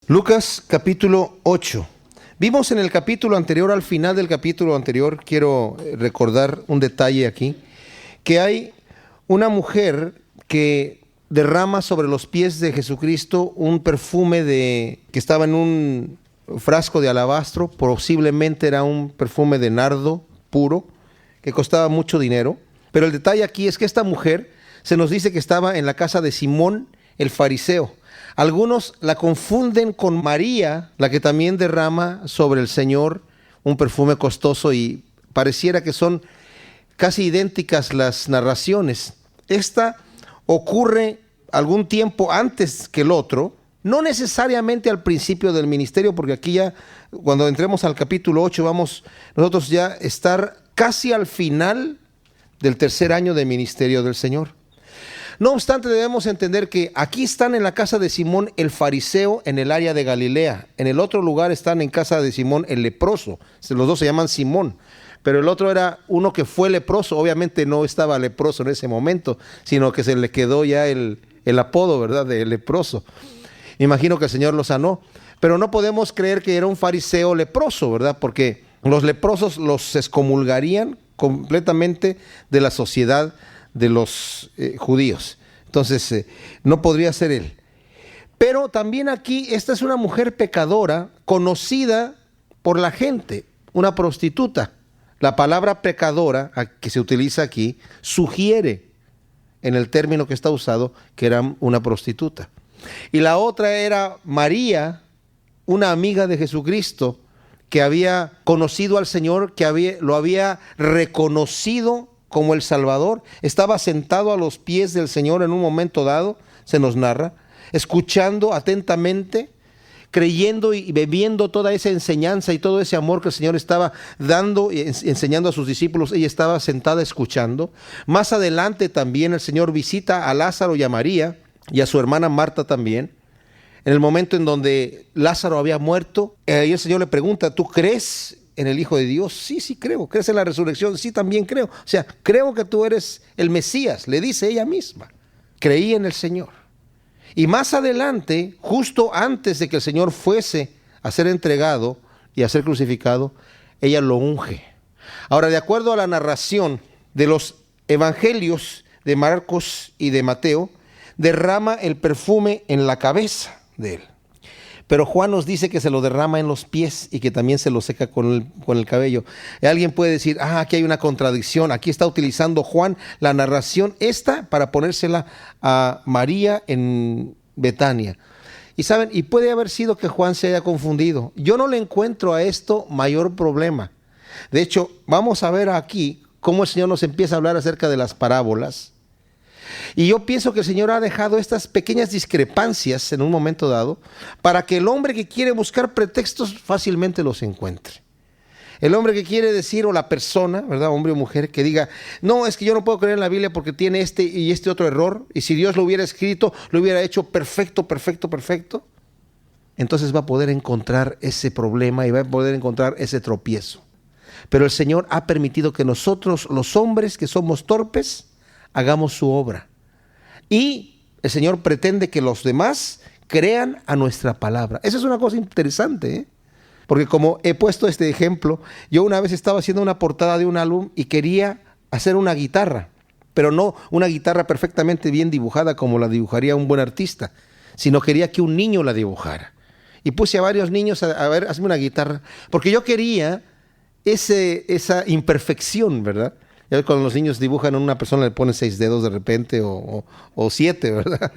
Lucas capítulo 8. Vimos en el capítulo anterior, al final del capítulo anterior, quiero recordar un detalle aquí, que hay una mujer que derrama sobre los pies de Jesucristo un perfume que estaba en un frasco de alabastro, posiblemente era un perfume de nardo puro, que costaba mucho dinero. Pero el detalle aquí es que esta mujer se nos dice que estaba en la casa de Simón el fariseo. Algunos la confunden con María, la que también derrama sobre el Señor un perfume costoso, y pareciera que son casi idénticas las narraciones. Esta ocurre algún tiempo antes que el otro, no necesariamente al principio del ministerio, porque aquí ya, cuando entremos al capítulo 8, vamos nosotros ya a estar casi al final del tercer año de ministerio del Señor. No obstante, debemos entender que aquí están en la casa de Simón el fariseo en el área de Galilea. En el otro lugar están en casa de Simón el leproso. Los dos se llaman Simón, pero el otro era uno que fue leproso. Obviamente no estaba leproso en ese momento, sino que se le quedó ya el apodo, ¿verdad?, de leproso. Imagino que el Señor lo sanó, pero no podemos creer que era un fariseo leproso, ¿verdad?, porque los leprosos los excomulgarían completamente de la sociedad de los judíos. Entonces no podría ser él. Pero también aquí esta es una mujer pecadora conocida por la gente, una prostituta. La palabra pecadora que se utiliza aquí sugiere en el término que está usado que era una prostituta. Y la otra era María, una amiga de Jesucristo que había conocido al Señor, que lo había reconocido como el Salvador. Estaba sentado a los pies del Señor en un momento dado, se nos narra, escuchando atentamente, creyendo y bebiendo toda esa enseñanza y todo ese amor que el Señor estaba dando y enseñando a sus discípulos. Ella estaba sentada escuchando. Más adelante también el Señor visita a Lázaro y a María y a su hermana Marta también. En el momento en donde Lázaro había muerto, y el Señor le pregunta: ¿tú crees en el Hijo de Dios? Sí, sí creo. ¿Crees en la resurrección? Sí, también creo. O sea, creo que tú eres el Mesías, le dice ella misma. Creí en el Señor. Y más adelante, justo antes de que el Señor fuese a ser entregado y a ser crucificado, ella lo unge. Ahora, de acuerdo a la narración de los evangelios de Marcos y de Mateo, derrama el perfume en la cabeza de él. Pero Juan nos dice que se lo derrama en los pies y que también se lo seca con el cabello. Alguien puede decir: aquí hay una contradicción. Aquí está utilizando Juan la narración esta para ponérsela a María en Betania. Y saben, y puede haber sido que Juan se haya confundido. Yo no le encuentro a esto mayor problema. De hecho, vamos a ver aquí cómo el Señor nos empieza a hablar acerca de las parábolas. Y yo pienso que el Señor ha dejado estas pequeñas discrepancias en un momento dado para que el hombre que quiere buscar pretextos fácilmente los encuentre. El hombre que quiere decir, o la persona, ¿verdad?, hombre o mujer, que diga: no, es que yo no puedo creer en la Biblia porque tiene este y este otro error, y si Dios lo hubiera escrito, lo hubiera hecho perfecto, perfecto, perfecto. Entonces va a poder encontrar ese problema y va a poder encontrar ese tropiezo. Pero el Señor ha permitido que nosotros, los hombres que somos torpes, hagamos su obra. Y el Señor pretende que los demás crean a nuestra palabra. Esa es una cosa interesante, ¿eh? Porque como he puesto este ejemplo, yo una vez estaba haciendo una portada de un álbum y quería hacer una guitarra, pero no una guitarra perfectamente bien dibujada como la dibujaría un buen artista, sino quería que un niño la dibujara. Y puse a varios niños a ver, hazme una guitarra, porque yo quería esa imperfección, ¿verdad? Ya cuando los niños dibujan a una persona le ponen 6 dedos de repente o 7, ¿verdad?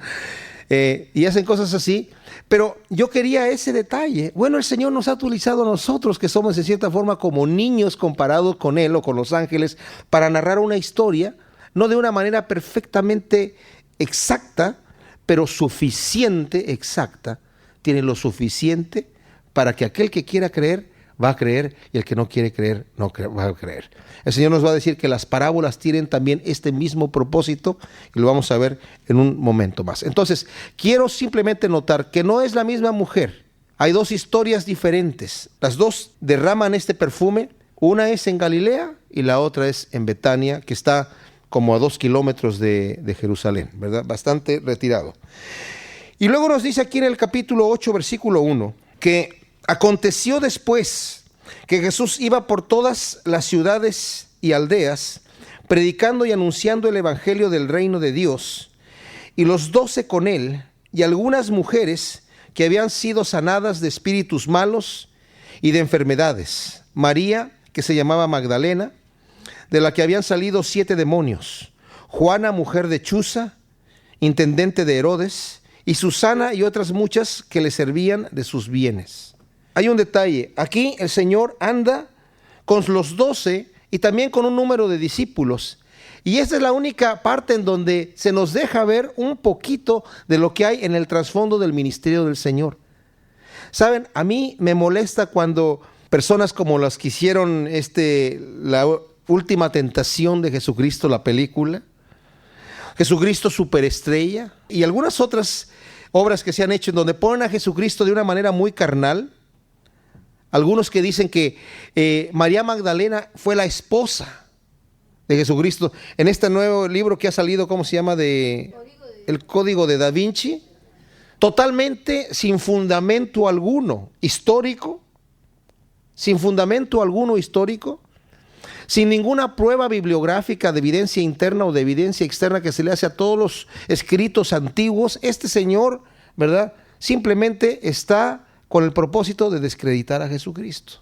Y hacen cosas así. Pero yo quería ese detalle. Bueno, el Señor nos ha utilizado a nosotros, que somos de cierta forma como niños comparados con Él o con los ángeles, para narrar una historia, no de una manera perfectamente exacta, pero suficiente exacta. Tiene lo suficiente para que aquel que quiera creer va a creer, y el que no quiere creer no va a creer. El Señor nos va a decir que las parábolas tienen también este mismo propósito, y lo vamos a ver en un momento más. Entonces, quiero simplemente notar que no es la misma mujer. Hay dos historias diferentes. Las dos derraman este perfume. Una es en Galilea y la otra es en Betania, que está como a 2 kilómetros de Jerusalén, ¿verdad? Bastante retirado. Y luego nos dice aquí en el capítulo 8, versículo 1, que aconteció después que Jesús iba por todas las ciudades y aldeas, predicando y anunciando el evangelio del reino de Dios, y los 12 con él, y algunas mujeres que habían sido sanadas de espíritus malos y de enfermedades. María, que se llamaba Magdalena, de la que habían salido 7 demonios. Juana, mujer de Chuza, intendente de Herodes, y Susana y otras muchas que le servían de sus bienes. Hay un detalle. Aquí el Señor anda con los 12 y también con un número de discípulos. Y esta es la única parte en donde se nos deja ver un poquito de lo que hay en el trasfondo del ministerio del Señor. Saben, a mí me molesta cuando personas como las que hicieron la última tentación de Jesucristo, la película, Jesucristo superestrella, y algunas otras obras que se han hecho en donde ponen a Jesucristo de una manera muy carnal. Algunos que dicen que María Magdalena fue la esposa de Jesucristo. En este nuevo libro que ha salido, ¿cómo se llama? El Código de Da Vinci. Totalmente sin fundamento alguno histórico. Sin fundamento alguno histórico. Sin ninguna prueba bibliográfica de evidencia interna o de evidencia externa que se le hace a todos los escritos antiguos. Este señor, ¿verdad?, simplemente está con el propósito de descreditar a Jesucristo.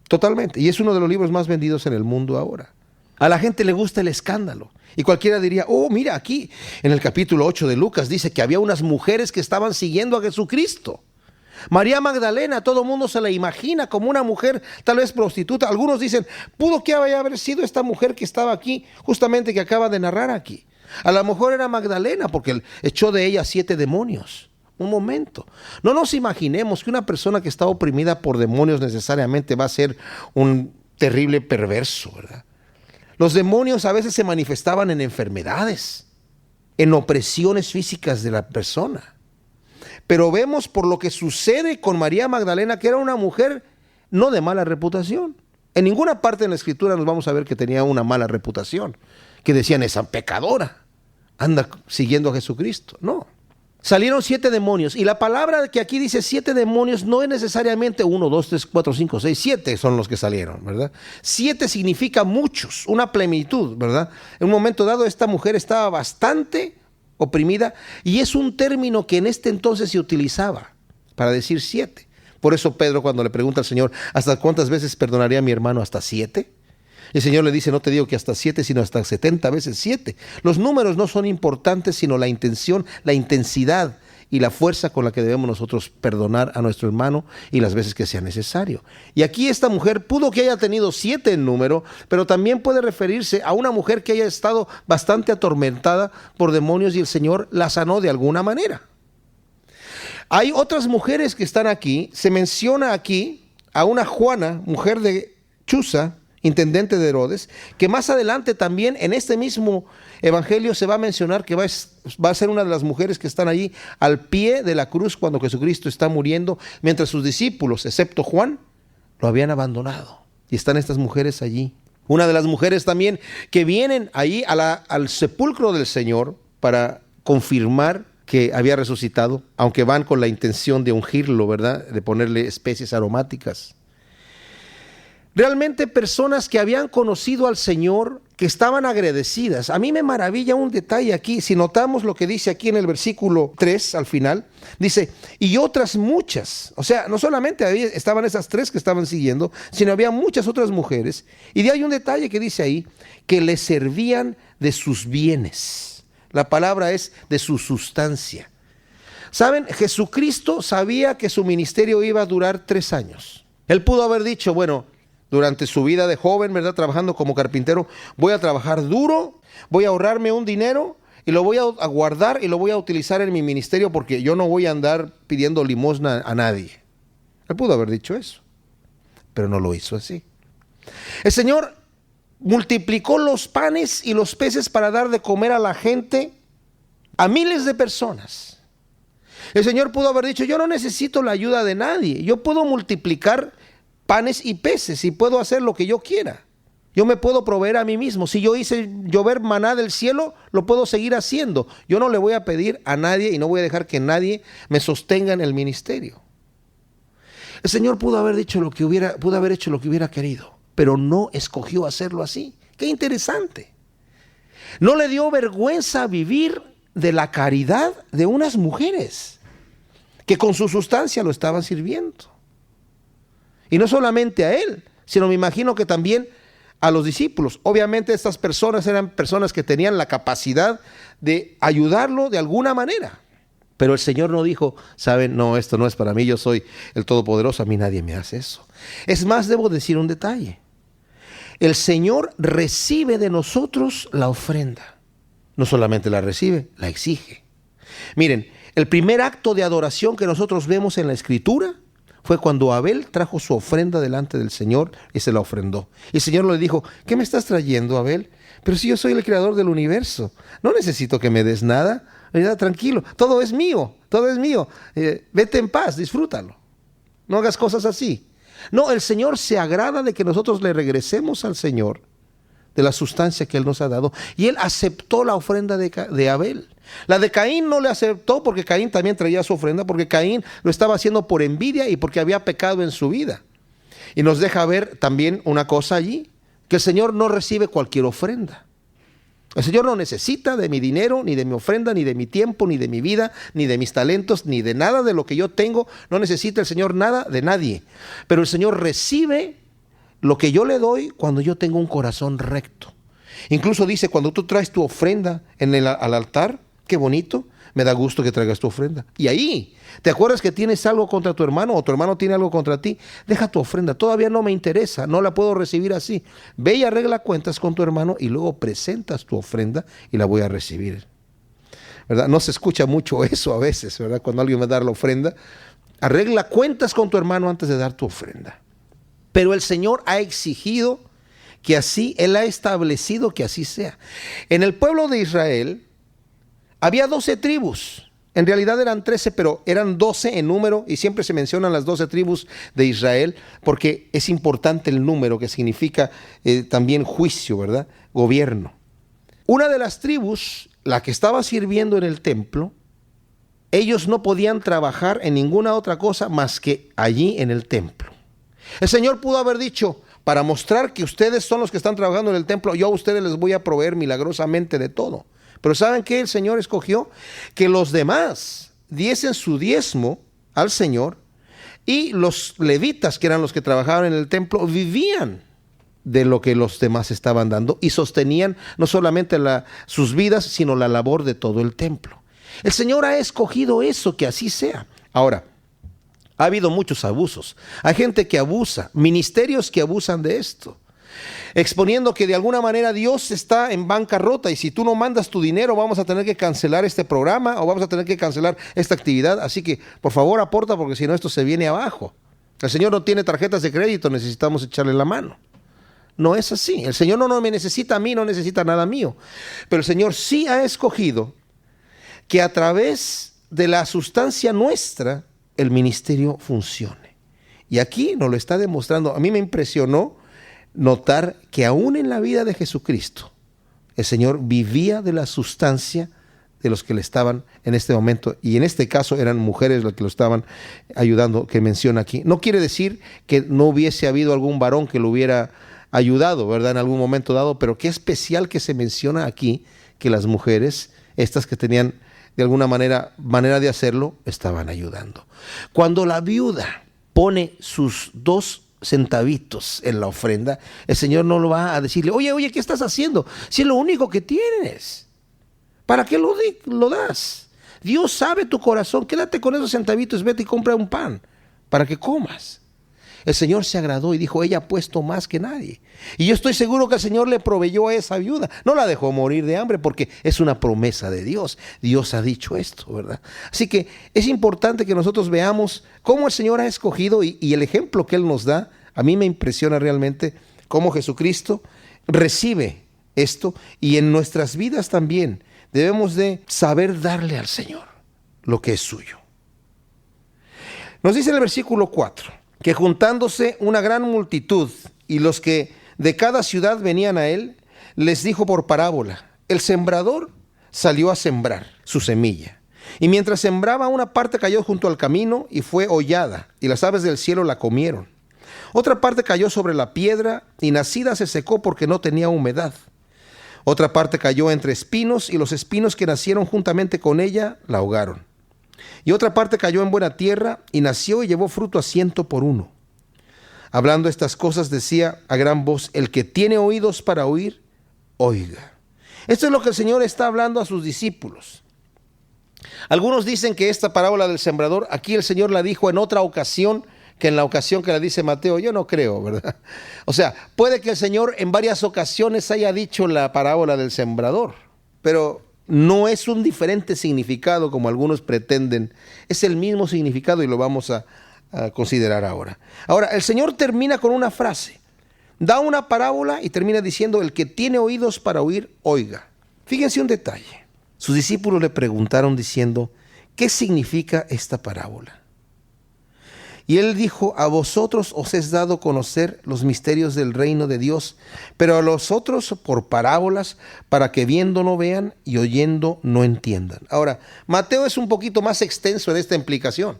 Totalmente. Y es uno de los libros más vendidos en el mundo ahora. A la gente le gusta el escándalo. Y cualquiera diría, oh, mira, aquí en el capítulo 8 de Lucas dice que había unas mujeres que estaban siguiendo a Jesucristo. María Magdalena, todo el mundo se la imagina como una mujer tal vez prostituta. Algunos dicen, pudo que haber sido esta mujer que estaba aquí, justamente que acaba de narrar aquí. A lo mejor era Magdalena porque echó de ella 7 demonios. Un momento. No nos imaginemos que una persona que está oprimida por demonios necesariamente va a ser un terrible perverso, ¿verdad? Los demonios a veces se manifestaban en enfermedades, en opresiones físicas de la persona. Pero vemos por lo que sucede con María Magdalena que era una mujer no de mala reputación. En ninguna parte de la Escritura nos vamos a ver que tenía una mala reputación, que decían esa pecadora, anda siguiendo a Jesucristo. No. Salieron 7 demonios, y la palabra que aquí dice 7 demonios no es necesariamente 1, 2, 3, 4, 5, 6, 7 son los que salieron, ¿verdad? 7 significa muchos, una plenitud, ¿verdad? En un momento dado esta mujer estaba bastante oprimida, y es un término que en este entonces se utilizaba para decir 7. Por eso Pedro, cuando le pregunta al Señor, ¿hasta cuántas veces perdonaría a mi hermano? ¿Hasta 7? El Señor le dice, no te digo que hasta 7, sino hasta 70 veces 7. Los números no son importantes, sino la intención, la intensidad y la fuerza con la que debemos nosotros perdonar a nuestro hermano y las veces que sea necesario. Y aquí esta mujer pudo que haya tenido 7 en número, pero también puede referirse a una mujer que haya estado bastante atormentada por demonios y el Señor la sanó de alguna manera. Hay otras mujeres que están aquí. Se menciona aquí a una Juana, mujer de Chuza, intendente de Herodes, que más adelante también en este mismo evangelio se va a mencionar que va a ser una de las mujeres que están allí al pie de la cruz cuando Jesucristo está muriendo, mientras sus discípulos, excepto Juan, lo habían abandonado. Y están estas mujeres allí. Una de las mujeres también que vienen allí al sepulcro del Señor para confirmar que había resucitado, aunque van con la intención de ungirlo, ¿verdad?, de ponerle especies aromáticas. Realmente personas que habían conocido al Señor, que estaban agradecidas. A mí me maravilla un detalle aquí. Si notamos lo que dice aquí en el versículo 3 al final, dice, y otras muchas. O sea, no solamente estaban esas 3 que estaban siguiendo, sino había muchas otras mujeres. Y de ahí hay un detalle que dice ahí, que le servían de sus bienes. La palabra es de su sustancia. ¿Saben? Jesucristo sabía que su ministerio iba a durar 3 años. Él pudo haber dicho, bueno, durante su vida de joven, ¿verdad?, trabajando como carpintero, voy a trabajar duro, voy a ahorrarme un dinero y lo voy a guardar y lo voy a utilizar en mi ministerio porque yo no voy a andar pidiendo limosna a nadie. Él pudo haber dicho eso, pero no lo hizo así. El Señor multiplicó los panes y los peces para dar de comer a la gente, a miles de personas. El Señor pudo haber dicho, yo no necesito la ayuda de nadie, yo puedo multiplicar panes y peces y puedo hacer lo que yo quiera. Yo me puedo proveer a mí mismo. Si yo hice llover maná del cielo, lo puedo seguir haciendo. Yo no le voy a pedir a nadie y no voy a dejar que nadie me sostenga en el ministerio. El Señor pudo haber hecho lo que hubiera querido, pero no escogió hacerlo así. Qué interesante. No le dio vergüenza vivir de la caridad de unas mujeres que con su sustancia lo estaban sirviendo. Y no solamente a él, sino me imagino que también a los discípulos. Obviamente estas personas eran personas que tenían la capacidad de ayudarlo de alguna manera. Pero el Señor no dijo, saben, no, esto no es para mí, yo soy el Todopoderoso, a mí nadie me hace eso. Es más, debo decir un detalle. El Señor recibe de nosotros la ofrenda. No solamente la recibe, la exige. Miren, el primer acto de adoración que nosotros vemos en la Escritura fue cuando Abel trajo su ofrenda delante del Señor y se la ofrendó. Y el Señor le dijo, ¿qué me estás trayendo, Abel? Pero si yo soy el creador del universo, no necesito que me des nada. Tranquilo, todo es mío, todo es mío. Vete en paz, disfrútalo. No hagas cosas así. No, el Señor se agrada de que nosotros le regresemos al Señor de la sustancia que Él nos ha dado. Y Él aceptó la ofrenda de Abel. La de Caín no le aceptó porque Caín también traía su ofrenda, porque Caín lo estaba haciendo por envidia y porque había pecado en su vida. Y nos deja ver también una cosa allí, que el Señor no recibe cualquier ofrenda. El Señor no necesita de mi dinero, ni de mi ofrenda, ni de mi tiempo, ni de mi vida, ni de mis talentos, ni de nada de lo que yo tengo. No necesita el Señor nada de nadie. Pero el Señor recibe lo que yo le doy cuando yo tengo un corazón recto. Incluso dice, cuando tú traes tu ofrenda al altar, qué bonito, me da gusto que traigas tu ofrenda. Y ahí, ¿te acuerdas que tienes algo contra tu hermano o tu hermano tiene algo contra ti? Deja tu ofrenda, todavía no me interesa, no la puedo recibir así. Ve y arregla cuentas con tu hermano y luego presentas tu ofrenda y la voy a recibir. ¿Verdad? No se escucha mucho eso a veces, ¿verdad? Cuando alguien va a dar la ofrenda, arregla cuentas con tu hermano antes de dar tu ofrenda. Pero el Señor ha exigido que así, Él ha establecido que así sea. En el pueblo de Israel había 12 tribus, en realidad eran 13, pero eran 12 en número y siempre se mencionan las 12 tribus de Israel porque es importante el número que significa también juicio, ¿verdad? Gobierno. Una de las tribus, la que estaba sirviendo en el templo, ellos no podían trabajar en ninguna otra cosa más que allí en el templo. El Señor pudo haber dicho, para mostrar que ustedes son los que están trabajando en el templo, yo a ustedes les voy a proveer milagrosamente de todo. Pero ¿saben qué? El Señor escogió que los demás diesen su diezmo al Señor y los levitas, que eran los que trabajaban en el templo, vivían de lo que los demás estaban dando y sostenían no solamente sus vidas, sino la labor de todo el templo. El Señor ha escogido eso, que así sea. Ahora, ha habido muchos abusos. Hay gente que abusa, ministerios que abusan de esto, exponiendo que de alguna manera Dios está en bancarrota y si tú no mandas tu dinero vamos a tener que cancelar este programa o vamos a tener que cancelar esta actividad. Así que por favor aporta porque si no esto se viene abajo. El Señor no tiene tarjetas de crédito, necesitamos echarle la mano. No es así. El Señor no me necesita a mí, no necesita nada mío. Pero el Señor sí ha escogido que a través de la sustancia nuestra el ministerio funcione. Y aquí nos lo está demostrando. A mí me impresionó notar que aún en la vida de Jesucristo, el Señor vivía de la sustancia de los que le estaban en este momento, y en este caso eran mujeres las que lo estaban ayudando, que menciona aquí. No quiere decir que no hubiese habido algún varón que lo hubiera ayudado, ¿verdad? En algún momento dado, pero qué especial que se menciona aquí que las mujeres, estas que tenían de alguna manera de hacerlo, estaban ayudando. Cuando la viuda pone sus 2 centavitos en la ofrenda, el Señor no lo va a decirle, oye, ¿qué estás haciendo? Si es lo único que tienes, ¿para qué lo das? Dios sabe tu corazón, quédate con esos centavitos, vete y compra un pan para que comas. El Señor se agradó y dijo, ella ha puesto más que nadie. Y yo estoy seguro que el Señor le proveyó a esa viuda. No la dejó morir de hambre porque es una promesa de Dios. Dios ha dicho esto, ¿verdad? Así que es importante que nosotros veamos cómo el Señor ha escogido y el ejemplo que Él nos da. A mí me impresiona realmente cómo Jesucristo recibe esto. Y en nuestras vidas también debemos de saber darle al Señor lo que es suyo. Nos dice en el versículo 4. Que juntándose una gran multitud y los que de cada ciudad venían a él, les dijo por parábola: el sembrador salió a sembrar su semilla. Y mientras sembraba, una parte cayó junto al camino y fue hollada, y las aves del cielo la comieron. Otra parte cayó sobre la piedra, y nacida se secó porque no tenía humedad. Otra parte cayó entre espinos, y los espinos que nacieron juntamente con ella la ahogaron. Y otra parte cayó en buena tierra, y nació y llevó fruto a 100 por uno. Hablando estas cosas, decía a gran voz: el que tiene oídos para oír, oiga. Esto es lo que el Señor está hablando a sus discípulos. Algunos dicen que esta parábola del sembrador, aquí el Señor la dijo en otra ocasión que en la ocasión que la dice Mateo. Yo no creo, ¿verdad? O sea, puede que el Señor en varias ocasiones haya dicho la parábola del sembrador, pero no es un diferente significado como algunos pretenden. Es el mismo significado y lo vamos a considerar ahora. Ahora, el Señor termina con una frase. Da una parábola y termina diciendo: el que tiene oídos para oír, oiga. Fíjense un detalle. Sus discípulos le preguntaron diciendo: ¿qué significa esta parábola? Y él dijo: a vosotros os es dado conocer los misterios del reino de Dios, pero a los otros por parábolas, para que viendo no vean y oyendo no entiendan. Ahora, Mateo es un poquito más extenso en esta implicación.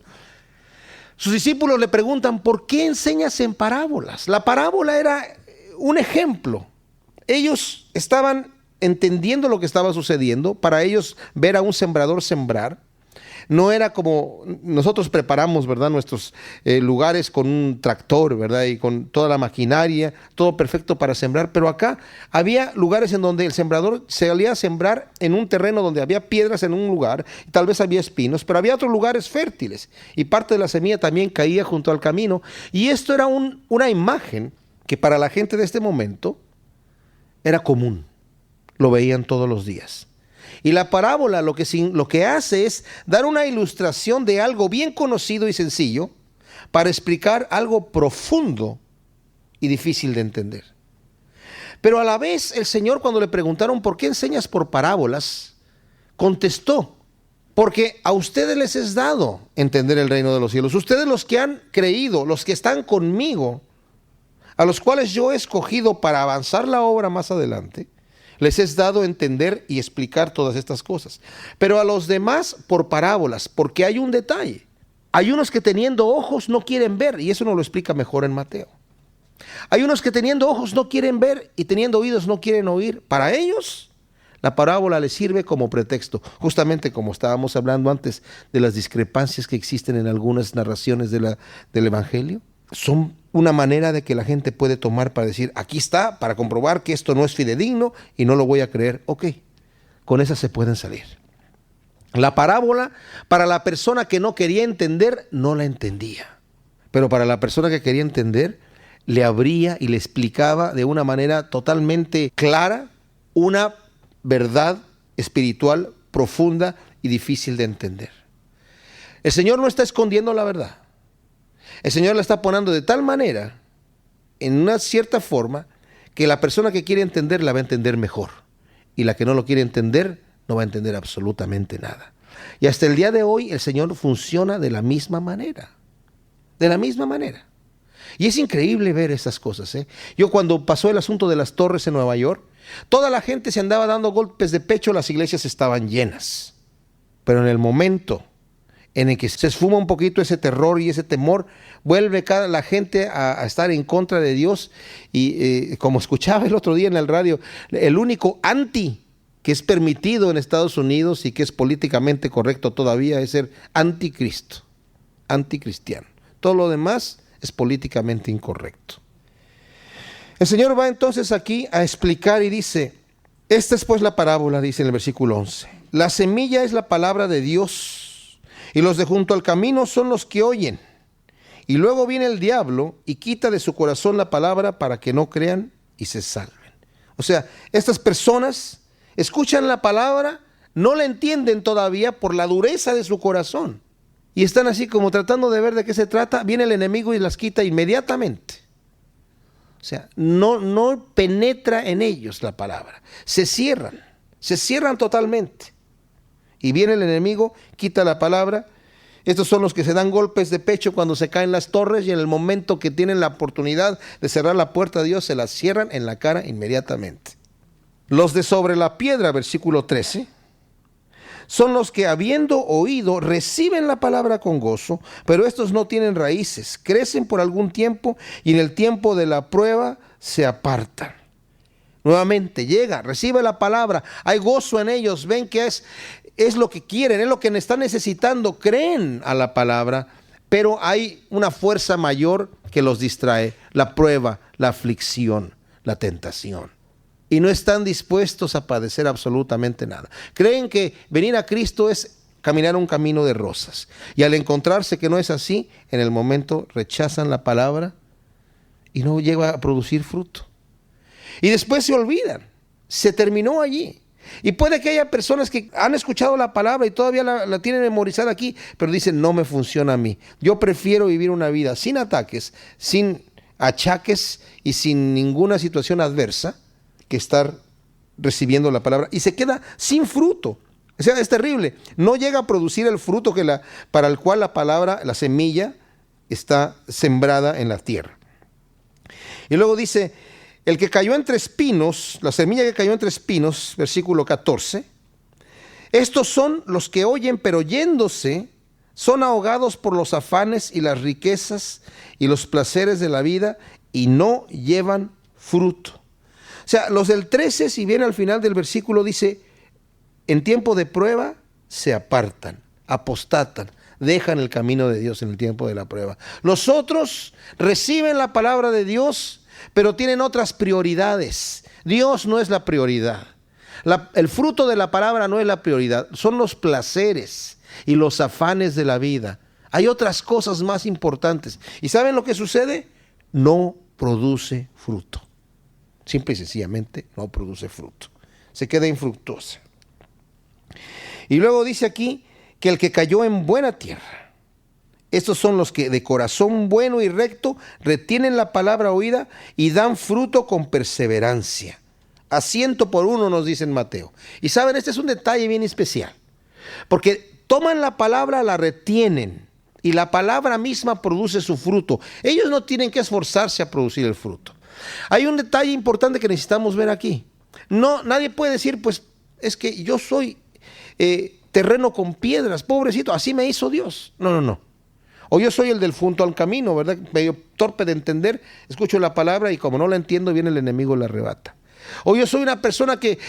Sus discípulos le preguntan: ¿por qué enseñas en parábolas? La parábola era un ejemplo. Ellos estaban entendiendo lo que estaba sucediendo. Para ellos, ver a un sembrador sembrar no era como nosotros preparamos, ¿verdad?, nuestros lugares con un tractor, ¿verdad?, y con toda la maquinaria, todo perfecto para sembrar. Pero acá había lugares en donde el sembrador salía a sembrar en un terreno donde había piedras en un lugar, y tal vez había espinos, pero había otros lugares fértiles, y parte de la semilla también caía junto al camino. Y esto era una imagen que para la gente de este momento era común, lo veían todos los días. Y la parábola lo que hace es dar una ilustración de algo bien conocido y sencillo para explicar algo profundo y difícil de entender. Pero a la vez el Señor, cuando le preguntaron: ¿por qué enseñas por parábolas?, contestó: porque a ustedes les es dado entender el reino de los cielos. Ustedes, los que han creído, los que están conmigo, a los cuales yo he escogido para avanzar la obra más adelante, les es dado entender y explicar todas estas cosas. Pero a los demás por parábolas, porque hay un detalle. Hay unos que teniendo ojos no quieren ver, y eso nos lo explica mejor en Mateo. Hay unos que teniendo ojos no quieren ver y teniendo oídos no quieren oír. Para ellos, la parábola les sirve como pretexto, justamente como estábamos hablando antes de las discrepancias que existen en algunas narraciones del Evangelio. Son una manera de que la gente puede tomar para decir: aquí está, para comprobar que esto no es fidedigno y no lo voy a creer. Ok, con esas se pueden salir. La parábola, para la persona que no quería entender, no la entendía. Pero para la persona que quería entender, le abría y le explicaba de una manera totalmente clara una verdad espiritual profunda y difícil de entender. El Señor no está escondiendo la verdad. El Señor la está poniendo de tal manera, en una cierta forma, que la persona que quiere entender la va a entender mejor. Y la que no lo quiere entender, no va a entender absolutamente nada. Y hasta el día de hoy, el Señor funciona de la misma manera. De la misma manera. Y es increíble ver esas cosas, ¿eh? Yo, cuando pasó el asunto de las torres en Nueva York, toda la gente se andaba dando golpes de pecho, las iglesias estaban llenas. Pero en el momento en el que se esfuma un poquito ese terror y ese temor, vuelve la gente a estar en contra de Dios. Y como escuchaba el otro día en el radio, el único anti que es permitido en Estados Unidos y que es políticamente correcto todavía es ser anticristo, anticristiano. Todo lo demás es políticamente incorrecto. El Señor va entonces aquí a explicar y dice: esta es pues la parábola, dice en el versículo 11. La semilla es la palabra de Dios, y los de junto al camino son los que oyen. Y luego viene el diablo y quita de su corazón la palabra para que no crean y se salven. O sea, estas personas escuchan la palabra, no la entienden todavía por la dureza de su corazón. Y están así como tratando de ver de qué se trata. Viene el enemigo y las quita inmediatamente. O sea, no penetra en ellos la palabra. Se cierran totalmente. Y viene el enemigo, quita la palabra Estos son los que se dan golpes de pecho cuando se caen las torres y en el momento que tienen la oportunidad de cerrar la puerta de Dios, se la cierran en la cara inmediatamente. Los de sobre la piedra, versículo 13, son los que habiendo oído reciben la palabra con gozo, pero estos no tienen raíces, crecen por algún tiempo y en el tiempo de la prueba se apartan. Nuevamente llega, recibe la palabra, hay gozo en ellos, ven que es lo que quieren, es lo que están necesitando, creen a la palabra, pero hay una fuerza mayor que los distrae, la prueba, la aflicción, la tentación. Y no están dispuestos a padecer absolutamente nada. Creen que venir a Cristo es caminar un camino de rosas. Y al encontrarse que no es así, en el momento rechazan la palabra y no llega a producir fruto. Y después se olvidan, se terminó allí. Y puede que haya personas que han escuchado la palabra y todavía la tienen memorizada aquí, pero dicen, no me funciona a mí. Yo prefiero vivir una vida sin ataques, sin achaques y sin ninguna situación adversa, que estar recibiendo la palabra. Y se queda sin fruto. O sea, es terrible. No llega a producir el fruto para el cual la palabra, la semilla, está sembrada en la tierra. Y luego dice, el que cayó entre espinos, la semilla que cayó entre espinos, versículo 14, estos son los que oyen, pero yéndose, son ahogados por los afanes y las riquezas y los placeres de la vida y no llevan fruto. O sea, los del 13, si bien al final del versículo dice, en tiempo de prueba se apartan, apostatan, dejan el camino de Dios en el tiempo de la prueba. Los otros reciben la palabra de Dios, pero tienen otras prioridades. Dios no es la prioridad. El fruto de la palabra no es la prioridad, son los placeres y los afanes de la vida. Hay otras cosas más importantes. ¿Y saben lo que sucede? No produce fruto. Simple y sencillamente no produce fruto. Se queda infructuosa. Y luego dice aquí que el que cayó en buena tierra. Estos son los que de corazón bueno y recto retienen la palabra oída y dan fruto con perseverancia. A 100 por 1 nos dice en Mateo. Y saben, este es un detalle bien especial. Porque toman la palabra, la retienen. Y la palabra misma produce su fruto. Ellos no tienen que esforzarse a producir el fruto. Hay un detalle importante que necesitamos ver aquí. No, nadie puede decir, pues, es que yo soy terreno con piedras, pobrecito, así me hizo Dios. No. O yo soy el del junto al camino, ¿verdad? Medio torpe de entender, escucho la palabra y como no la entiendo, viene el enemigo y la arrebata. O yo soy una persona que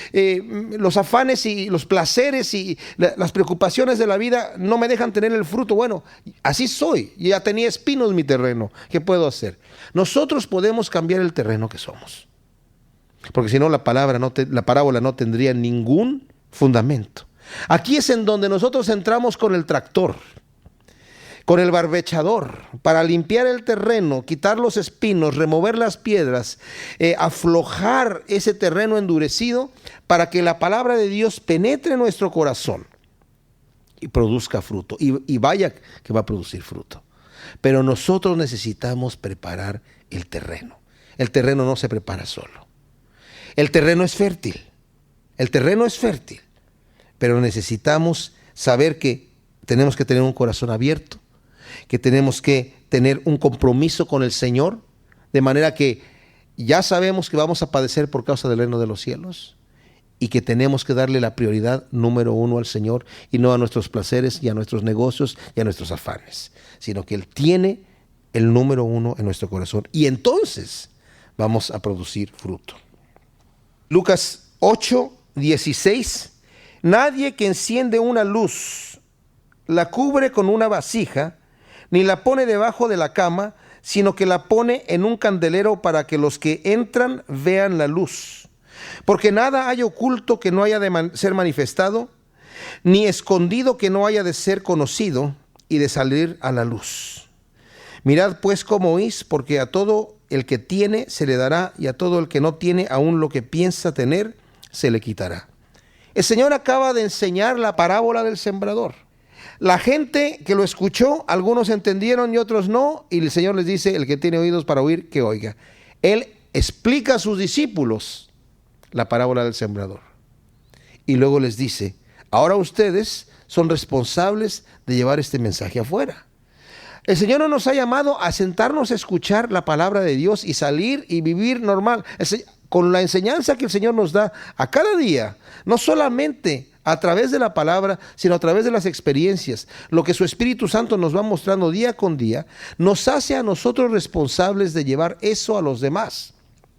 los afanes y los placeres y las preocupaciones de la vida no me dejan tener el fruto. Bueno, así soy, ya tenía espinos mi terreno, ¿qué puedo hacer? Nosotros podemos cambiar el terreno que somos, porque si no la parábola no tendría ningún fundamento. Aquí es en donde nosotros entramos con el tractor, con el barbechador, para limpiar el terreno, quitar los espinos, remover las piedras, aflojar ese terreno endurecido para que la palabra de Dios penetre en nuestro corazón y produzca fruto. Y vaya que va a producir fruto. Pero nosotros necesitamos preparar el terreno. El terreno no se prepara solo. El terreno es fértil. Pero necesitamos saber que tenemos que tener un corazón abierto, que tenemos que tener un compromiso con el Señor, de manera que ya sabemos que vamos a padecer por causa del reino de los cielos y que tenemos que darle la prioridad número 1 al Señor y no a nuestros placeres y a nuestros negocios y a nuestros afanes, sino que Él tiene el número 1 en nuestro corazón y entonces vamos a producir fruto. Lucas 8:16, nadie que enciende una luz la cubre con una vasija, ni la pone debajo de la cama, sino que la pone en un candelero para que los que entran vean la luz. Porque nada hay oculto que no haya de ser manifestado, ni escondido que no haya de ser conocido y de salir a la luz. Mirad pues cómo oís, porque a todo el que tiene se le dará, y a todo el que no tiene, aún lo que piensa tener, se le quitará. El Señor acaba de enseñar la parábola del sembrador. La gente que lo escuchó, algunos entendieron y otros no, y el Señor les dice, el que tiene oídos para oír, que oiga. Él explica a sus discípulos la parábola del sembrador. Y luego les dice, ahora ustedes son responsables de llevar este mensaje afuera. El Señor no nos ha llamado a sentarnos a escuchar la palabra de Dios y salir y vivir normal. Con la enseñanza que el Señor nos da a cada día, no solamente a través de la palabra, sino a través de las experiencias, lo que su Espíritu Santo nos va mostrando día con día, nos hace a nosotros responsables de llevar eso a los demás.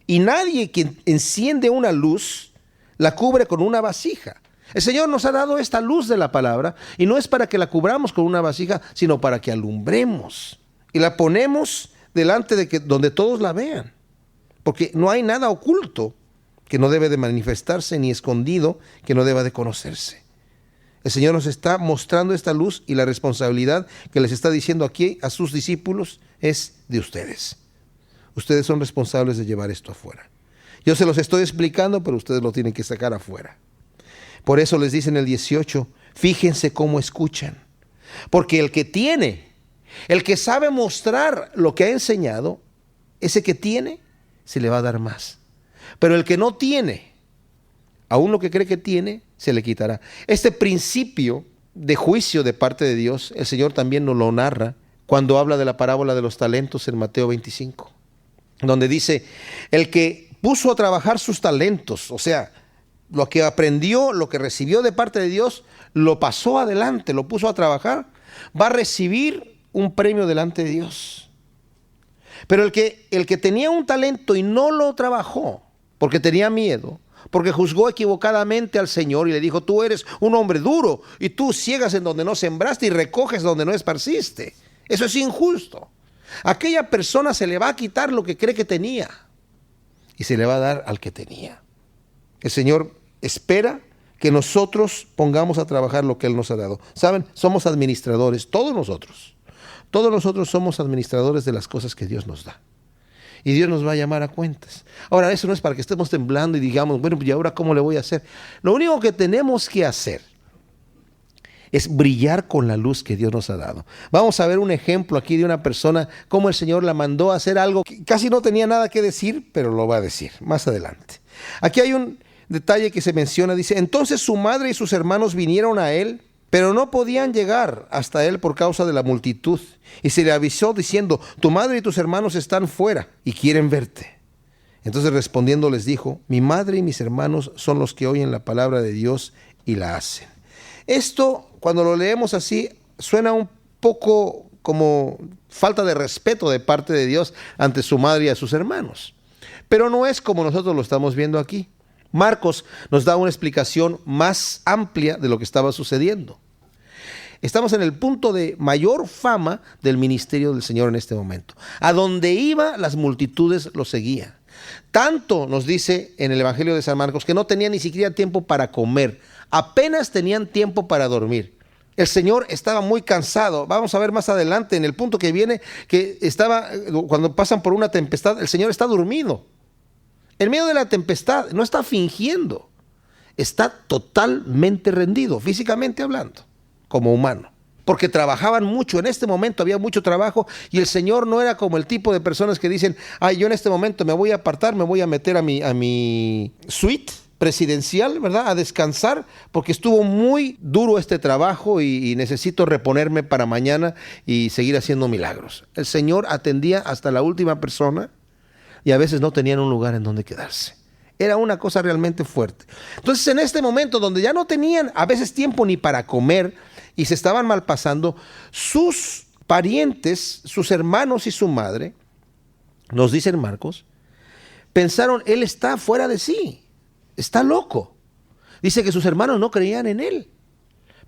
Y nadie que enciende una luz la cubre con una vasija. El Señor nos ha dado esta luz de la palabra y no es para que la cubramos con una vasija, sino para que alumbremos y la ponemos delante de donde todos la vean. Porque no hay nada oculto que no debe de manifestarse, ni escondido que no deba de conocerse. El Señor nos está mostrando esta luz y la responsabilidad que les está diciendo aquí a sus discípulos es de ustedes. Ustedes son responsables de llevar esto afuera. Yo se los estoy explicando, pero ustedes lo tienen que sacar afuera. Por eso les dice en el 18, fíjense cómo escuchan. Porque el que tiene, el que sabe mostrar lo que ha enseñado, ese que tiene, se le va a dar más. Pero el que no tiene, aún lo que cree que tiene, se le quitará. Este principio de juicio de parte de Dios, el Señor también nos lo narra cuando habla de la parábola de los talentos en Mateo 25, donde dice, el que puso a trabajar sus talentos, o sea, lo que aprendió, lo que recibió de parte de Dios, lo pasó adelante, lo puso a trabajar, va a recibir un premio delante de Dios. Pero el que tenía un talento y no lo trabajó, porque tenía miedo, porque juzgó equivocadamente al Señor y le dijo, tú eres un hombre duro y tú ciegas en donde no sembraste y recoges donde no esparciste. Eso es injusto. A aquella persona se le va a quitar lo que cree que tenía y se le va a dar al que tenía. El Señor espera que nosotros pongamos a trabajar lo que Él nos ha dado. ¿Saben? Somos administradores, todos nosotros. Todos nosotros somos administradores de las cosas que Dios nos da. Y Dios nos va a llamar a cuentas. Ahora, eso no es para que estemos temblando y digamos, bueno, ¿y ahora cómo le voy a hacer? Lo único que tenemos que hacer es brillar con la luz que Dios nos ha dado. Vamos a ver un ejemplo aquí de una persona, cómo el Señor la mandó a hacer algo que casi no tenía nada que decir, pero lo va a decir más adelante. Aquí hay un detalle que se menciona, dice, entonces su madre y sus hermanos vinieron a él, pero no podían llegar hasta él por causa de la multitud. Y se le avisó diciendo, tu madre y tus hermanos están fuera y quieren verte. Entonces respondiendo les dijo, mi madre y mis hermanos son los que oyen la palabra de Dios y la hacen. Esto, cuando lo leemos así, suena un poco como falta de respeto de parte de Dios ante su madre y a sus hermanos. Pero no es como nosotros lo estamos viendo aquí. Marcos nos da una explicación más amplia de lo que estaba sucediendo. Estamos en el punto de mayor fama del ministerio del Señor en este momento. A donde iba, las multitudes lo seguían. Tanto nos dice en el Evangelio de San Marcos que no tenían ni siquiera tiempo para comer. Apenas tenían tiempo para dormir. El Señor estaba muy cansado. Vamos a ver más adelante en el punto que viene que cuando pasan por una tempestad, el Señor está dormido. En medio de la tempestad, no está fingiendo, está totalmente rendido, físicamente hablando, como humano. Porque trabajaban mucho, en este momento había mucho trabajo y el Señor no era como el tipo de personas que dicen, ay, yo en este momento me voy a apartar, me voy a meter a mi suite presidencial, ¿verdad? A descansar, porque estuvo muy duro este trabajo y necesito reponerme para mañana y seguir haciendo milagros. El Señor atendía hasta la última persona. Y a veces no tenían un lugar en donde quedarse. Era una cosa realmente fuerte. Entonces, en este momento donde ya no tenían a veces tiempo ni para comer y se estaban malpasando, sus parientes, sus hermanos y su madre, nos dice Marcos, pensaron, él está fuera de sí, está loco. Dice que sus hermanos no creían en él.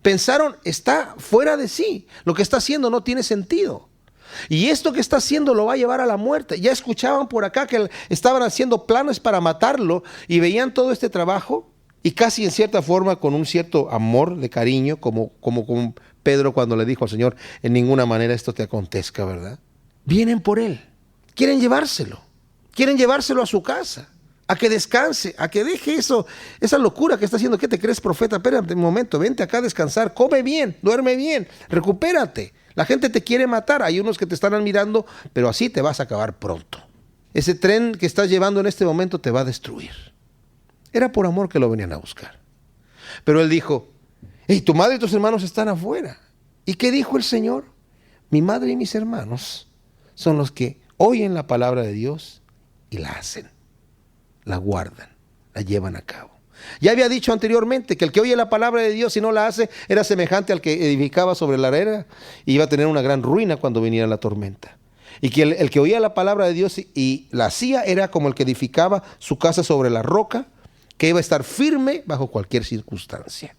Pensaron, está fuera de sí, lo que está haciendo no tiene sentido. Y esto que está haciendo lo va a llevar a la muerte. Ya escuchaban por acá que estaban haciendo planes para matarlo y veían todo este trabajo y casi en cierta forma con un cierto amor de cariño, como con Pedro cuando le dijo al Señor, en ninguna manera esto te acontezca, ¿verdad? Vienen por él, quieren llevárselo a su casa, a que descanse, a que deje esa locura que está haciendo. ¿Qué te crees, profeta? Espérate un momento, vente acá a descansar, come bien, duerme bien, recupérate. La gente te quiere matar, hay unos que te están admirando, pero así te vas a acabar pronto. Ese tren que estás llevando en este momento te va a destruir. Era por amor que lo venían a buscar. Pero él dijo, Y tu madre y tus hermanos están afuera. ¿Y qué dijo el Señor? Mi madre y mis hermanos son los que oyen la palabra de Dios y la hacen, la guardan, la llevan a cabo. Ya había dicho anteriormente que el que oye la palabra de Dios y no la hace era semejante al que edificaba sobre la arena y iba a tener una gran ruina cuando viniera la tormenta. Y que el que oía la palabra de Dios y la hacía era como el que edificaba su casa sobre la roca, que iba a estar firme bajo cualquier circunstancia.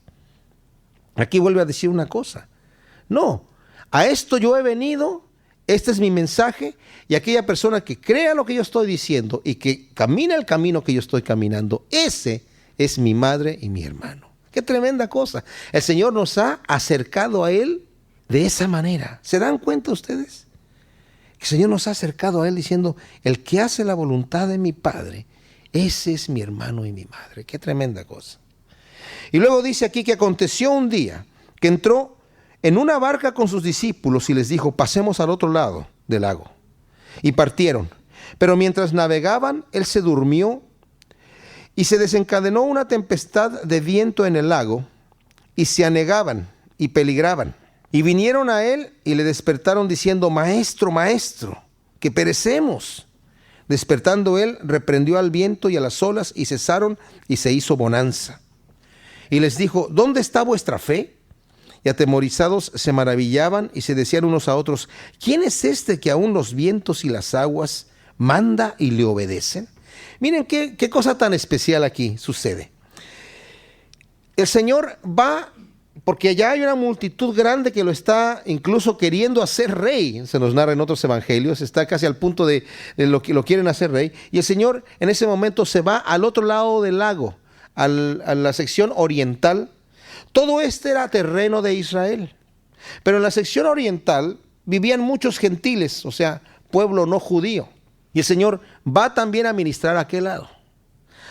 Aquí vuelve a decir una cosa. No, a esto yo he venido, este es mi mensaje, y aquella persona que crea lo que yo estoy diciendo y que camina el camino que yo estoy caminando, ese es mi madre y mi hermano. Qué tremenda cosa. El Señor nos ha acercado a Él de esa manera. ¿Se dan cuenta ustedes? El Señor nos ha acercado a Él diciendo, el que hace la voluntad de mi Padre, ese es mi hermano y mi madre. Qué tremenda cosa. Y luego dice aquí que aconteció un día que entró en una barca con sus discípulos y les dijo, pasemos al otro lado del lago. Y partieron. Pero mientras navegaban, él se durmió y se desencadenó una tempestad de viento en el lago y se anegaban y peligraban. Y vinieron a él y le despertaron diciendo, Maestro, Maestro, que perecemos. Despertando él, reprendió al viento y a las olas y cesaron y se hizo bonanza. Y les dijo, ¿dónde está vuestra fe? Y atemorizados se maravillaban y se decían unos a otros, ¿quién es este que aún los vientos y las aguas manda y le obedecen? Miren qué cosa tan especial aquí sucede. El Señor va, porque allá hay una multitud grande que lo está incluso queriendo hacer rey. Se nos narra en otros evangelios, está casi al punto de lo que lo quieren hacer rey. Y el Señor en ese momento se va al otro lado del lago, a la sección oriental. Todo este era terreno de Israel. Pero en la sección oriental vivían muchos gentiles, o sea, pueblo no judío. Y el Señor va también a ministrar a aquel lado.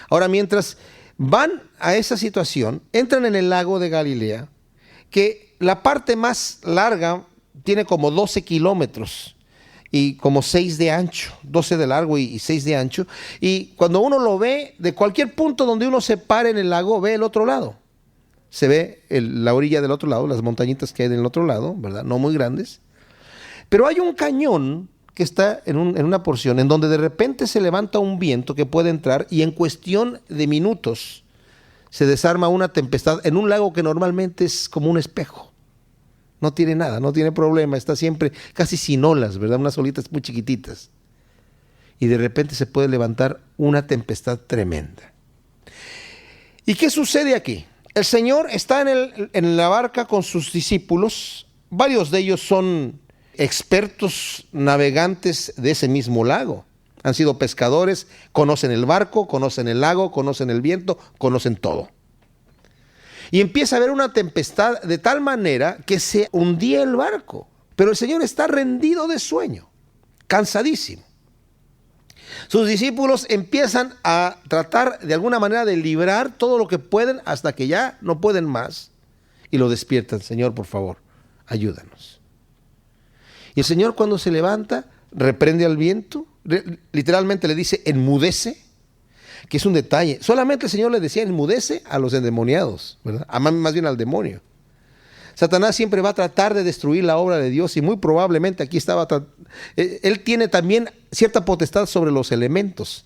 Ahora, mientras van a esa situación, entran en el lago de Galilea, que la parte más larga tiene como 12 kilómetros y como 6 de ancho, 12 de largo y 6 de ancho. Y cuando uno lo ve, de cualquier punto donde uno se pare en el lago, ve el otro lado. Se ve la orilla del otro lado, las montañitas que hay del otro lado, ¿verdad? No muy grandes. Pero hay un cañón que está en una porción en donde de repente se levanta un viento que puede entrar y en cuestión de minutos se desarma una tempestad en un lago que normalmente es como un espejo. No tiene nada, no tiene problema, está siempre casi sin olas, ¿verdad? Unas olitas muy chiquititas. Y de repente se puede levantar una tempestad tremenda. ¿Y qué sucede aquí? El Señor está en la barca con sus discípulos. Varios de ellos son expertos navegantes de ese mismo lago. Han sido pescadores, conocen el barco, conocen el lago, conocen el viento, conocen todo. Y empieza a haber una tempestad de tal manera que se hundía el barco. Pero el Señor está rendido de sueño, cansadísimo. Sus discípulos empiezan a tratar de alguna manera de librar todo lo que pueden hasta que ya no pueden más. Y lo despiertan, Señor, por favor, ayúdanos. Y el Señor cuando se levanta, reprende al viento, literalmente le dice, enmudece, que es un detalle. Solamente el Señor le decía, enmudece a los endemoniados, ¿verdad? Más bien al demonio. Satanás siempre va a tratar de destruir la obra de Dios y muy probablemente aquí él tiene también cierta potestad sobre los elementos.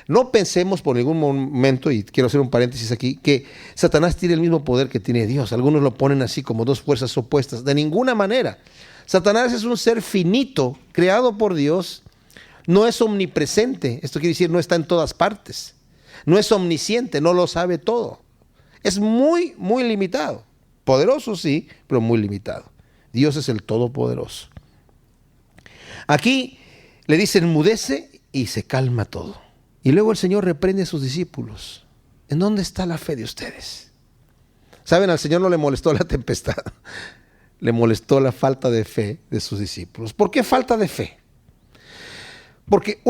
No pensemos por ningún momento, y quiero hacer un paréntesis aquí, que Satanás tiene el mismo poder que tiene Dios. Algunos lo ponen así como dos fuerzas opuestas. De ninguna manera. Satanás es un ser finito, creado por Dios. No es omnipresente. Esto quiere decir no está en todas partes. No es omnisciente, no lo sabe todo. Es muy, muy limitado. Poderoso sí, pero muy limitado. Dios es el Todopoderoso. Aquí le dice enmudece y se calma todo. Y luego el Señor reprende a sus discípulos. ¿En dónde está la fe de ustedes? Saben, al Señor no le molestó la tempestad. Le molestó la falta de fe de sus discípulos. ¿Por qué falta de fe? Porque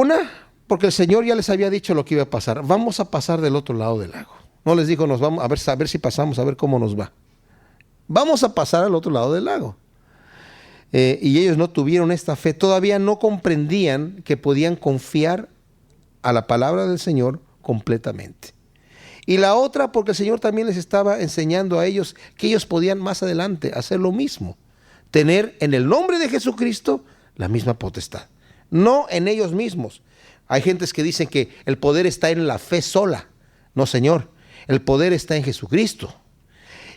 el Señor ya les había dicho lo que iba a pasar. Vamos a pasar del otro lado del lago. No les dijo, nos vamos a ver si pasamos, a ver cómo nos va. Vamos a pasar al otro lado del lago. Y ellos no tuvieron esta fe. Todavía no comprendían que podían confiar a la palabra del Señor completamente. Y la otra porque el Señor también les estaba enseñando a ellos que ellos podían más adelante hacer lo mismo. Tener en el nombre de Jesucristo la misma potestad. No en ellos mismos. Hay gentes que dicen que el poder está en la fe sola. No, Señor. El poder está en Jesucristo.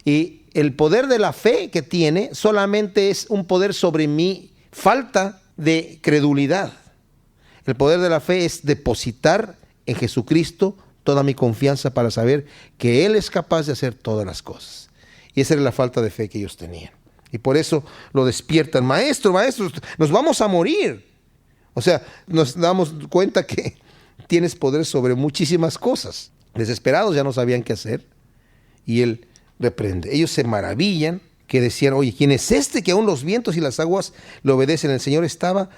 Y el poder de la fe que tiene solamente es un poder sobre mi falta de credulidad. El poder de la fe es depositar en Jesucristo toda mi confianza para saber que Él es capaz de hacer todas las cosas. Y esa era la falta de fe que ellos tenían. Y por eso lo despiertan. Maestro, nos vamos a morir. O sea, nos damos cuenta que tienes poder sobre muchísimas cosas. Desesperados, ya no sabían qué hacer. Y Él reprende. Ellos se maravillan, que decían, oye, ¿quién es este que aún los vientos y las aguas le obedecen? El Señor estaba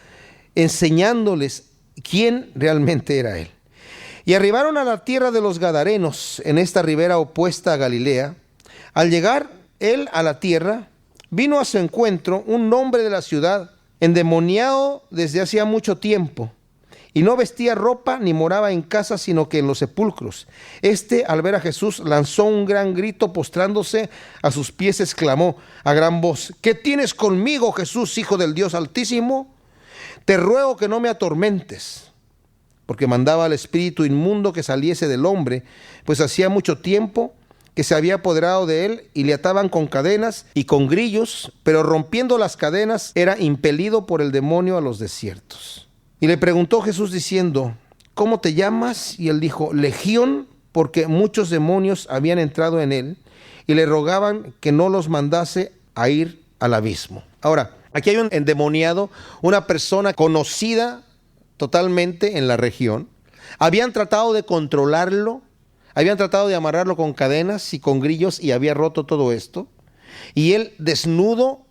enseñándoles quién realmente era Él. Y arribaron a la tierra de los Gadarenos, en esta ribera opuesta a Galilea. Al llegar Él a la tierra, vino a su encuentro un hombre de la ciudad, endemoniado desde hacía mucho tiempo, y no vestía ropa ni moraba en casa, sino que en los sepulcros. Este, al ver a Jesús, lanzó un gran grito, postrándose a sus pies, exclamó a gran voz: ¿Qué tienes conmigo, Jesús, Hijo del Dios Altísimo? Te ruego que no me atormentes. Porque mandaba al espíritu inmundo que saliese del hombre, pues hacía mucho tiempo que se había apoderado de él, y le ataban con cadenas y con grillos, pero rompiendo las cadenas era impelido por el demonio a los desiertos. Y le preguntó Jesús diciendo: ¿Cómo te llamas? Y él dijo: Legión, porque muchos demonios habían entrado en él, y le rogaban que no los mandase a ir al abismo. Ahora, aquí hay un endemoniado, una persona conocida totalmente en la región. Habían tratado de controlarlo, habían tratado de amarrarlo con cadenas y con grillos, y había roto todo esto. Y él, desnudo,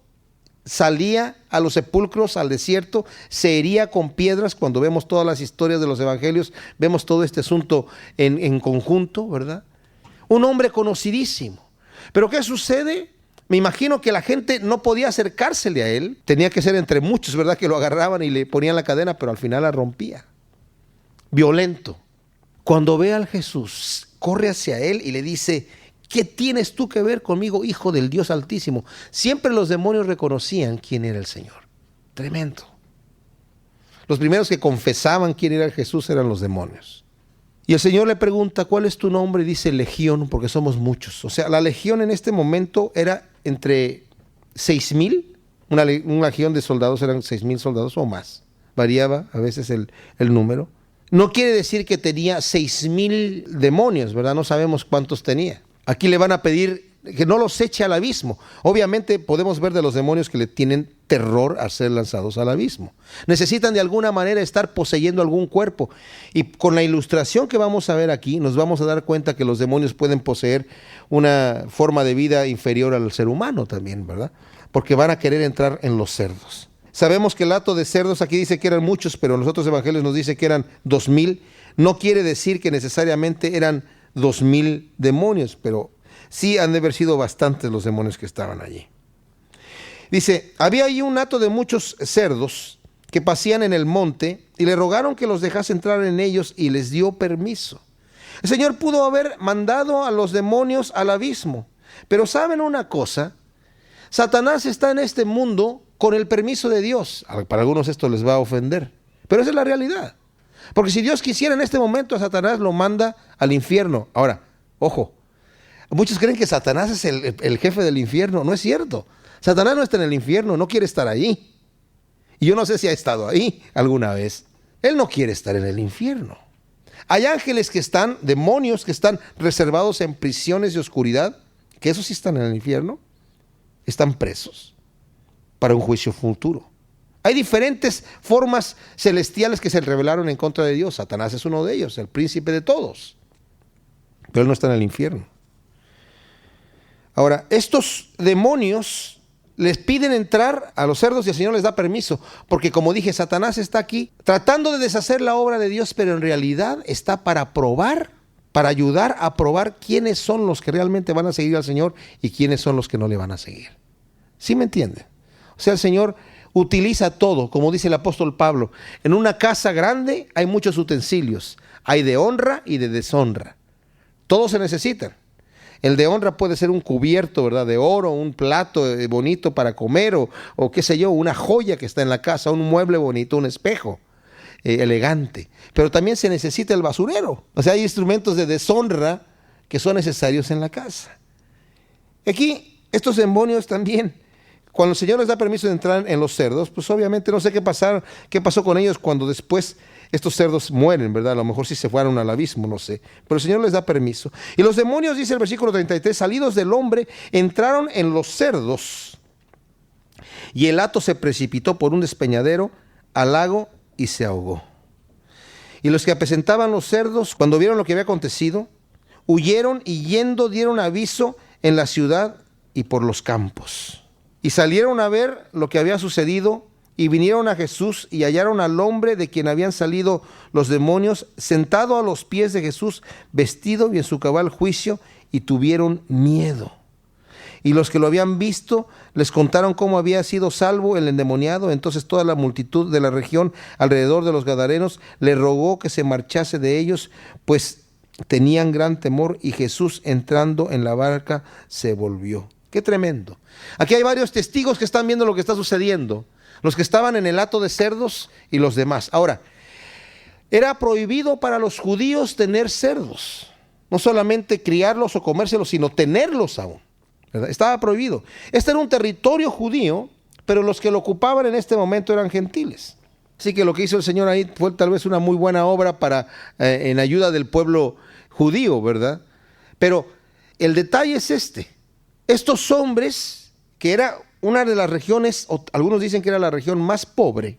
salía a los sepulcros, al desierto, se hería con piedras. Cuando vemos todas las historias de los evangelios, vemos todo este asunto en conjunto, ¿verdad? Un hombre conocidísimo. Pero ¿qué sucede? Me imagino que la gente no podía acercársele a él. Tenía que ser entre muchos, ¿verdad? Que lo agarraban y le ponían la cadena, pero al final la rompía. Violento. Cuando ve al Jesús, corre hacia él y le dice: ¿qué tienes tú que ver conmigo, Hijo del Dios Altísimo? Siempre los demonios reconocían quién era el Señor. Tremendo. Los primeros que confesaban quién era Jesús eran los demonios. Y el Señor le pregunta: ¿cuál es tu nombre? Y dice: Legión, porque somos muchos. O sea, la legión en este momento era entre 6,000. Una legión de soldados eran 6,000 soldados o más. Variaba a veces el número. No quiere decir que tenía 6,000 demonios, ¿verdad? No sabemos cuántos tenía. Aquí le van a pedir que no los eche al abismo. Obviamente podemos ver de los demonios que le tienen terror a ser lanzados al abismo. Necesitan de alguna manera estar poseyendo algún cuerpo. Y con la ilustración que vamos a ver aquí, nos vamos a dar cuenta que los demonios pueden poseer una forma de vida inferior al ser humano también, ¿verdad? Porque van a querer entrar en los cerdos. Sabemos que el hato de cerdos, aquí dice que eran muchos, pero en los otros evangelios nos dice que eran 2,000. No quiere decir que necesariamente eran 2,000 demonios, pero sí han de haber sido bastantes los demonios que estaban allí. Dice: había allí un hato de muchos cerdos que pasían en el monte, y le rogaron que los dejase entrar en ellos, y les dio permiso. El Señor pudo haber mandado a los demonios al abismo, pero ¿saben una cosa? Satanás está en este mundo con el permiso de Dios. Para algunos esto les va a ofender, pero esa es la realidad. Porque si Dios quisiera en este momento, a Satanás lo manda al infierno. Ahora, ojo, muchos creen que Satanás es el jefe del infierno. No es cierto. Satanás no está en el infierno, no quiere estar ahí. Y yo no sé si ha estado ahí alguna vez. Él no quiere estar en el infierno. Hay ángeles que están, demonios que están reservados en prisiones de oscuridad, que esos sí están en el infierno, están presos para un juicio futuro. Hay diferentes formas celestiales que se revelaron en contra de Dios. Satanás es uno de ellos, el príncipe de todos. Pero él no está en el infierno. Ahora, estos demonios les piden entrar a los cerdos y el Señor les da permiso. Porque como dije, Satanás está aquí tratando de deshacer la obra de Dios, pero en realidad está para probar, para ayudar a probar quiénes son los que realmente van a seguir al Señor y quiénes son los que no le van a seguir. ¿Sí me entienden? O sea, el Señor utiliza todo, como dice el apóstol Pablo. En una casa grande hay muchos utensilios, hay de honra y de deshonra. Todos se necesitan. El de honra puede ser un cubierto, ¿verdad?, de oro, un plato bonito para comer o qué sé yo, una joya que está en la casa, un mueble bonito, un espejo elegante. Pero también se necesita el basurero. O sea, hay instrumentos de deshonra que son necesarios en la casa. Aquí, estos demonios también, cuando el Señor les da permiso de entrar en los cerdos, pues obviamente no sé qué pasó con ellos cuando después estos cerdos mueren, ¿verdad? A lo mejor si se fueron al abismo, no sé. Pero el Señor les da permiso. Y los demonios, dice el versículo 33, salidos del hombre, entraron en los cerdos. Y el hato se precipitó por un despeñadero al lago y se ahogó. Y los que apacentaban los cerdos, cuando vieron lo que había acontecido, huyeron y yendo dieron aviso en la ciudad y por los campos. Y salieron a ver lo que había sucedido y vinieron a Jesús y hallaron al hombre de quien habían salido los demonios sentado a los pies de Jesús, vestido y en su cabal juicio, y tuvieron miedo. Y los que lo habían visto les contaron cómo había sido salvo el endemoniado. Entonces toda la multitud de la región alrededor de los Gadarenos le rogó que se marchase de ellos, pues tenían gran temor, y Jesús, entrando en la barca, se volvió. ¡Qué tremendo! Aquí hay varios testigos que están viendo lo que está sucediendo. Los que estaban en el hato de cerdos y los demás. Ahora, era prohibido para los judíos tener cerdos. No solamente criarlos o comérselos, sino tenerlos aún, ¿verdad? Estaba prohibido. Este era un territorio judío, pero los que lo ocupaban en este momento eran gentiles. Así que lo que hizo el Señor ahí fue tal vez una muy buena obra en ayuda del pueblo judío, ¿verdad? Pero el detalle es este. Estos hombres, que era una de las regiones, o algunos dicen que era la región más pobre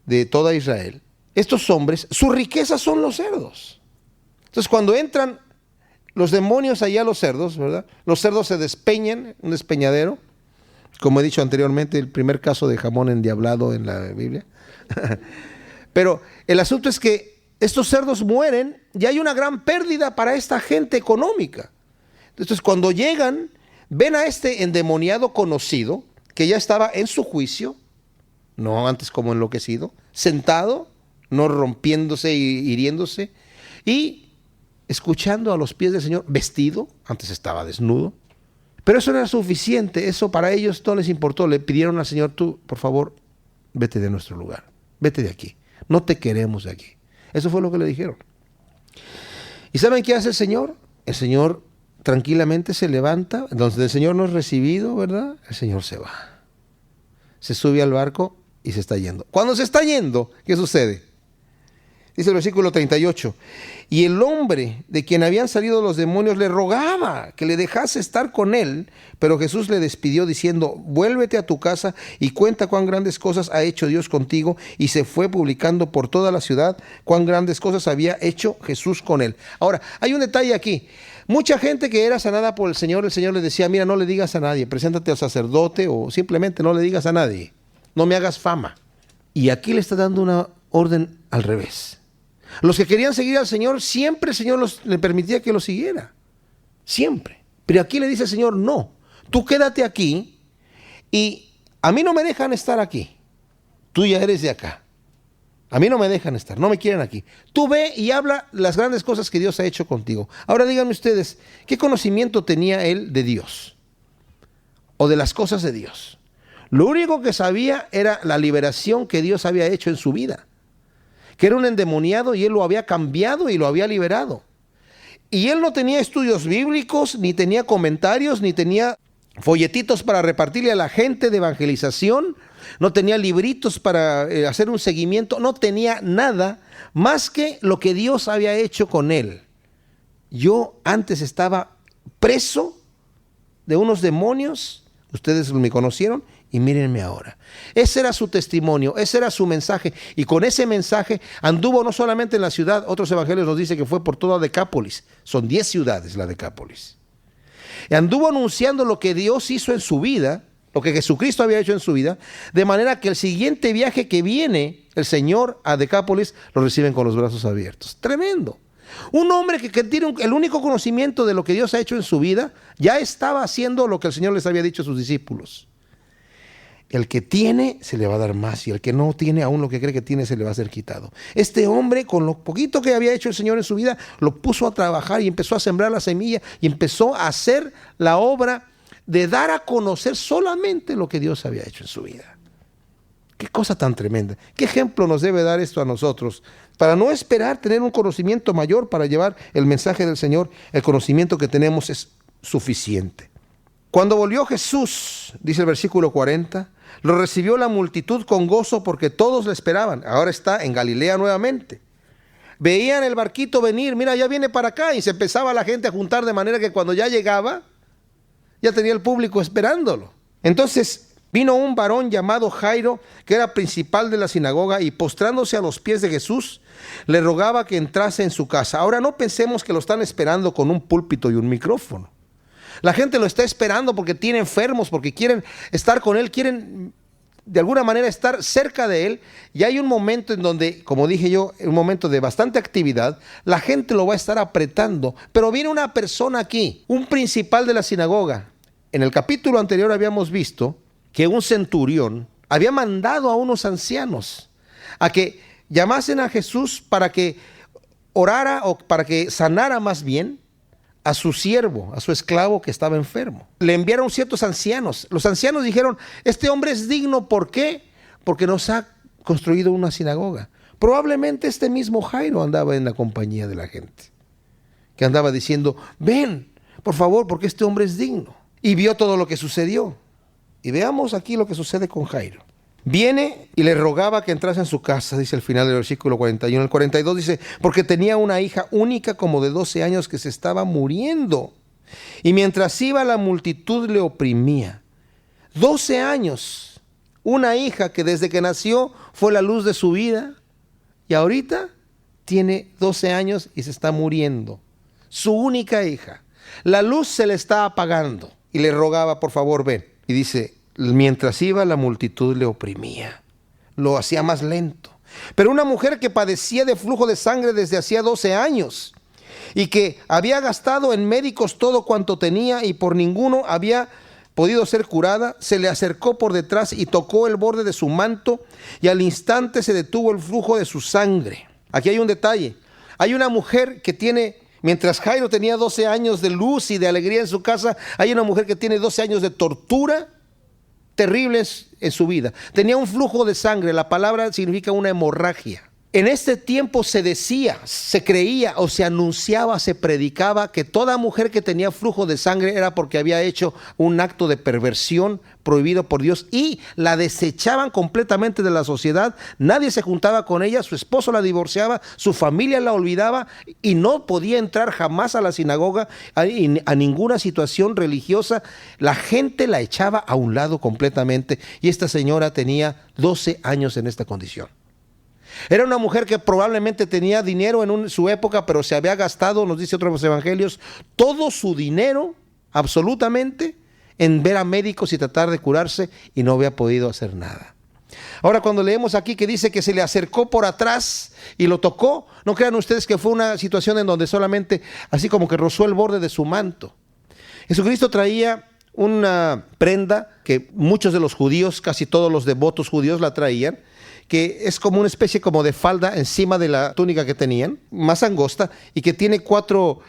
de toda Israel, estos hombres, su riqueza son los cerdos. Entonces cuando entran los demonios allá a los cerdos, ¿verdad? Los cerdos se despeñan, un despeñadero, como he dicho anteriormente, el primer caso de jamón endiablado en la Biblia. Pero el asunto es que estos cerdos mueren y hay una gran pérdida para esta gente económica. Entonces cuando llegan, ven a este endemoniado conocido, que ya estaba en su juicio, no antes como enloquecido, sentado, no rompiéndose y hiriéndose, y escuchando a los pies del Señor, vestido, antes estaba desnudo. Pero eso no era suficiente, eso para ellos no les importó. Le pidieron al Señor: tú, por favor, vete de nuestro lugar, vete de aquí, no te queremos de aquí. Eso fue lo que le dijeron. ¿Y saben qué hace el Señor? El Señor tranquilamente se levanta, donde el Señor no es recibido, ¿verdad? El Señor se va, se sube al barco y se está yendo. Cuando se está yendo, ¿qué sucede? Dice el versículo 38, y el hombre de quien habían salido los demonios le rogaba que le dejase estar con él, pero Jesús le despidió diciendo: vuélvete a tu casa y cuenta cuán grandes cosas ha hecho Dios contigo. Y se fue publicando por toda la ciudad cuán grandes cosas había hecho Jesús con él. Ahora, hay un detalle aquí. Mucha gente que era sanada por el Señor le decía: mira, no le digas a nadie, preséntate al sacerdote, o simplemente no le digas a nadie, no me hagas fama. Y aquí le está dando una orden al revés. Los que querían seguir al Señor, siempre el Señor le permitía que lo siguiera, siempre. Pero aquí le dice el Señor: no, tú quédate aquí, y a mí no me dejan estar aquí, tú ya eres de acá. A mí no me dejan estar, no me quieren aquí. Tú ve y habla las grandes cosas que Dios ha hecho contigo. Ahora díganme ustedes, ¿qué conocimiento tenía él de Dios? O de las cosas de Dios. Lo único que sabía era la liberación que Dios había hecho en su vida. Que era un endemoniado y él lo había cambiado y lo había liberado. Y él no tenía estudios bíblicos, ni tenía comentarios, ni tenía folletitos para repartirle a la gente de evangelización, no tenía libritos para hacer un seguimiento, no tenía nada más que lo que Dios había hecho con él. Yo antes estaba preso de unos demonios, ustedes me conocieron, y mírenme ahora. Ese era su testimonio, ese era su mensaje, y con ese mensaje anduvo no solamente en la ciudad. Otros evangelios nos dicen que fue por toda Decápolis, son 10 ciudades la Decápolis. Y anduvo anunciando lo que Dios hizo en su vida, lo que Jesucristo había hecho en su vida, de manera que el siguiente viaje que viene el Señor a Decápolis lo reciben con los brazos abiertos. Tremendo. Un hombre que tiene el único conocimiento de lo que Dios ha hecho en su vida, ya estaba haciendo lo que el Señor les había dicho a sus discípulos. El que tiene se le va a dar más, y el que no tiene, aún lo que cree que tiene, se le va a ser quitado. Este hombre, con lo poquito que había hecho el Señor en su vida, lo puso a trabajar y empezó a sembrar la semilla y empezó a hacer la obra de dar a conocer solamente lo que Dios había hecho en su vida. Qué cosa tan tremenda. ¿Qué ejemplo nos debe dar esto a nosotros? Para no esperar tener un conocimiento mayor para llevar el mensaje del Señor, el conocimiento que tenemos es suficiente. Cuando volvió Jesús, dice el versículo 40, lo recibió la multitud con gozo porque todos le esperaban. Ahora está en Galilea nuevamente. Veían el barquito venir, mira, ya viene para acá, y se empezaba la gente a juntar de manera que cuando ya llegaba, ya tenía el público esperándolo. Entonces vino un varón llamado Jairo, que era principal de la sinagoga, y postrándose a los pies de Jesús, le rogaba que entrase en su casa. Ahora no pensemos que lo están esperando con un púlpito y un micrófono. La gente lo está esperando porque tiene enfermos, porque quieren estar con él, quieren de alguna manera estar cerca de él. Y hay un momento en donde, como dije yo, un momento de bastante actividad, la gente lo va a estar apretando. Pero viene una persona aquí, un principal de la sinagoga. En el capítulo anterior habíamos visto que un centurión había mandado a unos ancianos a que llamasen a Jesús para que orara, o para que sanara más bien a su siervo, a su esclavo que estaba enfermo. Le enviaron ciertos ancianos. Los ancianos dijeron, este hombre es digno, ¿por qué? Porque nos ha construido una sinagoga. Probablemente este mismo Jairo andaba en la compañía de la gente, que andaba diciendo, ven, por favor, porque este hombre es digno. Y vio todo lo que sucedió. Y veamos aquí lo que sucede con Jairo. Viene y le rogaba que entrase en su casa, dice el final del versículo 41. El 42 dice, porque tenía una hija única como de 12 años que se estaba muriendo. Y mientras iba la multitud le oprimía. 12 años, una hija que desde que nació fue la luz de su vida. Y ahorita tiene 12 años y se está muriendo. Su única hija. La luz se le está apagando. Y le rogaba, por favor, ven. Y dice, mientras iba la multitud le oprimía, lo hacía más lento. Pero una mujer que padecía de flujo de sangre desde hacía 12 años y que había gastado en médicos todo cuanto tenía y por ninguno había podido ser curada, se le acercó por detrás y tocó el borde de su manto, y al instante se detuvo el flujo de su sangre. Aquí hay un detalle. Hay una mujer que tiene, mientras Jairo tenía 12 años de luz y de alegría en su casa, hay una mujer que tiene 12 años de tortura terribles en su vida. Tenía un flujo de sangre. La palabra significa una hemorragia. En este tiempo se decía, se creía o se anunciaba, se predicaba que toda mujer que tenía flujo de sangre era porque había hecho un acto de perversión prohibido por Dios, y la desechaban completamente de la sociedad. Nadie se juntaba con ella, su esposo la divorciaba, su familia la olvidaba y no podía entrar jamás a la sinagoga, a ninguna situación religiosa. La gente la echaba a un lado completamente, y esta señora tenía 12 años en esta condición. Era una mujer que probablemente tenía dinero en su época, pero se había gastado, nos dice otros evangelios, todo su dinero, absolutamente, en ver a médicos y tratar de curarse, y no había podido hacer nada. Ahora, cuando leemos aquí que dice que se le acercó por atrás y lo tocó, no crean ustedes que fue una situación en donde solamente así como que rozó el borde de su manto. Jesucristo traía una prenda que muchos de los judíos, casi todos los devotos judíos la traían, que es como una especie como de falda encima de la túnica que tenían, más angosta, y que tiene 4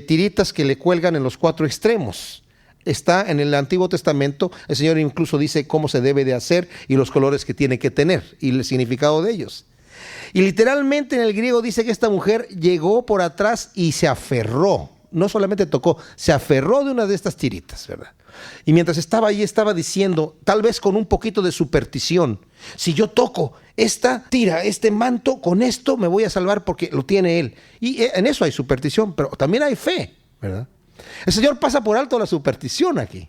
tiritas que le cuelgan en los 4 extremos. Está en el Antiguo Testamento. El Señor incluso dice cómo se debe de hacer y los colores que tiene que tener y el significado de ellos. Y literalmente en el griego dice que esta mujer llegó por atrás y se aferró. No solamente tocó, se aferró de una de estas tiritas, ¿verdad? Y mientras estaba ahí estaba diciendo, tal vez con un poquito de superstición, si yo toco esta tira, este manto, con esto me voy a salvar porque lo tiene Él. Y en eso hay superstición, pero también hay fe, ¿verdad? El Señor pasa por alto la superstición aquí.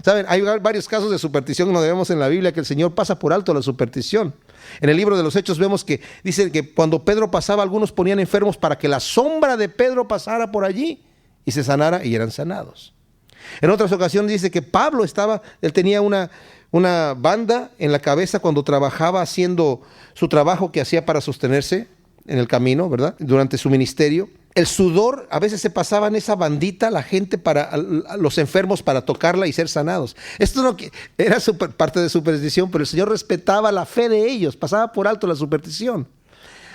¿Saben? Hay varios casos de superstición que nos vemos en la Biblia, que el Señor pasa por alto la superstición. En el libro de los Hechos vemos que dicen que cuando Pedro pasaba, algunos ponían enfermos para que la sombra de Pedro pasara por allí y se sanara, y eran sanados. En otras ocasiones dice que Pablo él tenía una banda en la cabeza cuando trabajaba haciendo su trabajo que hacía para sostenerse en el camino, ¿verdad? Durante su ministerio. el sudor, a veces se pasaban esa bandita la gente a los enfermos para tocarla y ser sanados. Esto no era parte de superstición, pero el Señor respetaba la fe de ellos, pasaba por alto la superstición.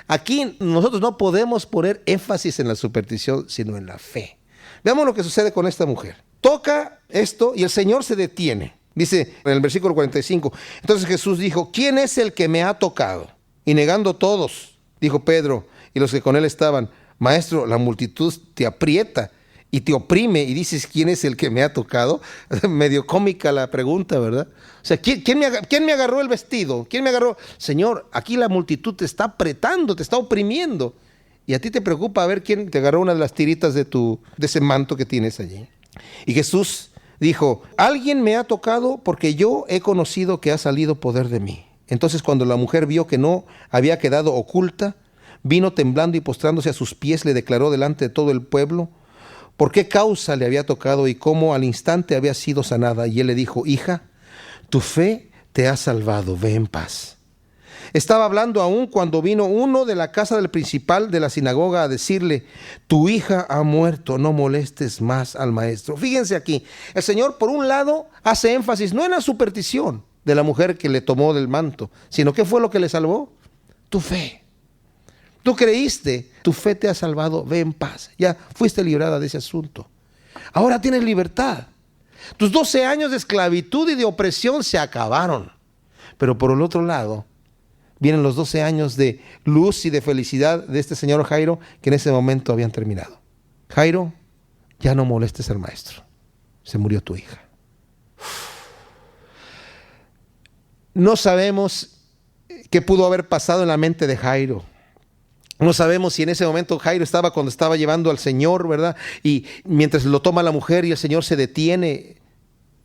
Aquí nosotros no podemos poner énfasis en la superstición, sino en la fe. Veamos lo que sucede con esta mujer. Toca esto y el Señor se detiene. Dice en el versículo 45, entonces Jesús dijo, ¿quién es el que me ha tocado? Y negando todos, dijo Pedro y los que con él estaban, Maestro, la multitud te aprieta y te oprime y dices, ¿quién es el que me ha tocado? Medio cómica la pregunta, ¿verdad? O sea, ¿quién me agarró el vestido? ¿Quién me agarró? Señor, aquí la multitud te está apretando, te está oprimiendo. Y a ti te preocupa a ver quién te agarró una de las tiritas de ese manto que tienes allí. Y Jesús dijo, alguien me ha tocado porque yo he conocido que ha salido poder de mí. Entonces cuando la mujer vio que no había quedado oculta, vino temblando y postrándose a sus pies, le declaró delante de todo el pueblo por qué causa le había tocado y cómo al instante había sido sanada. Y él le dijo, hija, tu fe te ha salvado, ve en paz. Estaba hablando aún cuando vino uno de la casa del principal de la sinagoga a decirle, tu hija ha muerto, no molestes más al maestro. Fíjense aquí, el Señor por un lado hace énfasis no en la superstición de la mujer que le tomó del manto, sino ¿qué fue lo que le salvó? Tu fe. Tú creíste, tu fe te ha salvado, ve en paz. Ya fuiste librada de ese asunto. Ahora tienes libertad. Tus 12 años de esclavitud y de opresión se acabaron. Pero por el otro lado, vienen los 12 años de luz y de felicidad de este señor Jairo, que en ese momento habían terminado. Jairo, ya no molestes al maestro. Se murió tu hija. No sabemos qué pudo haber pasado en la mente de Jairo. No sabemos si en ese momento Jairo estaba cuando estaba llevando al Señor, ¿verdad? Y mientras lo toma la mujer y el Señor se detiene.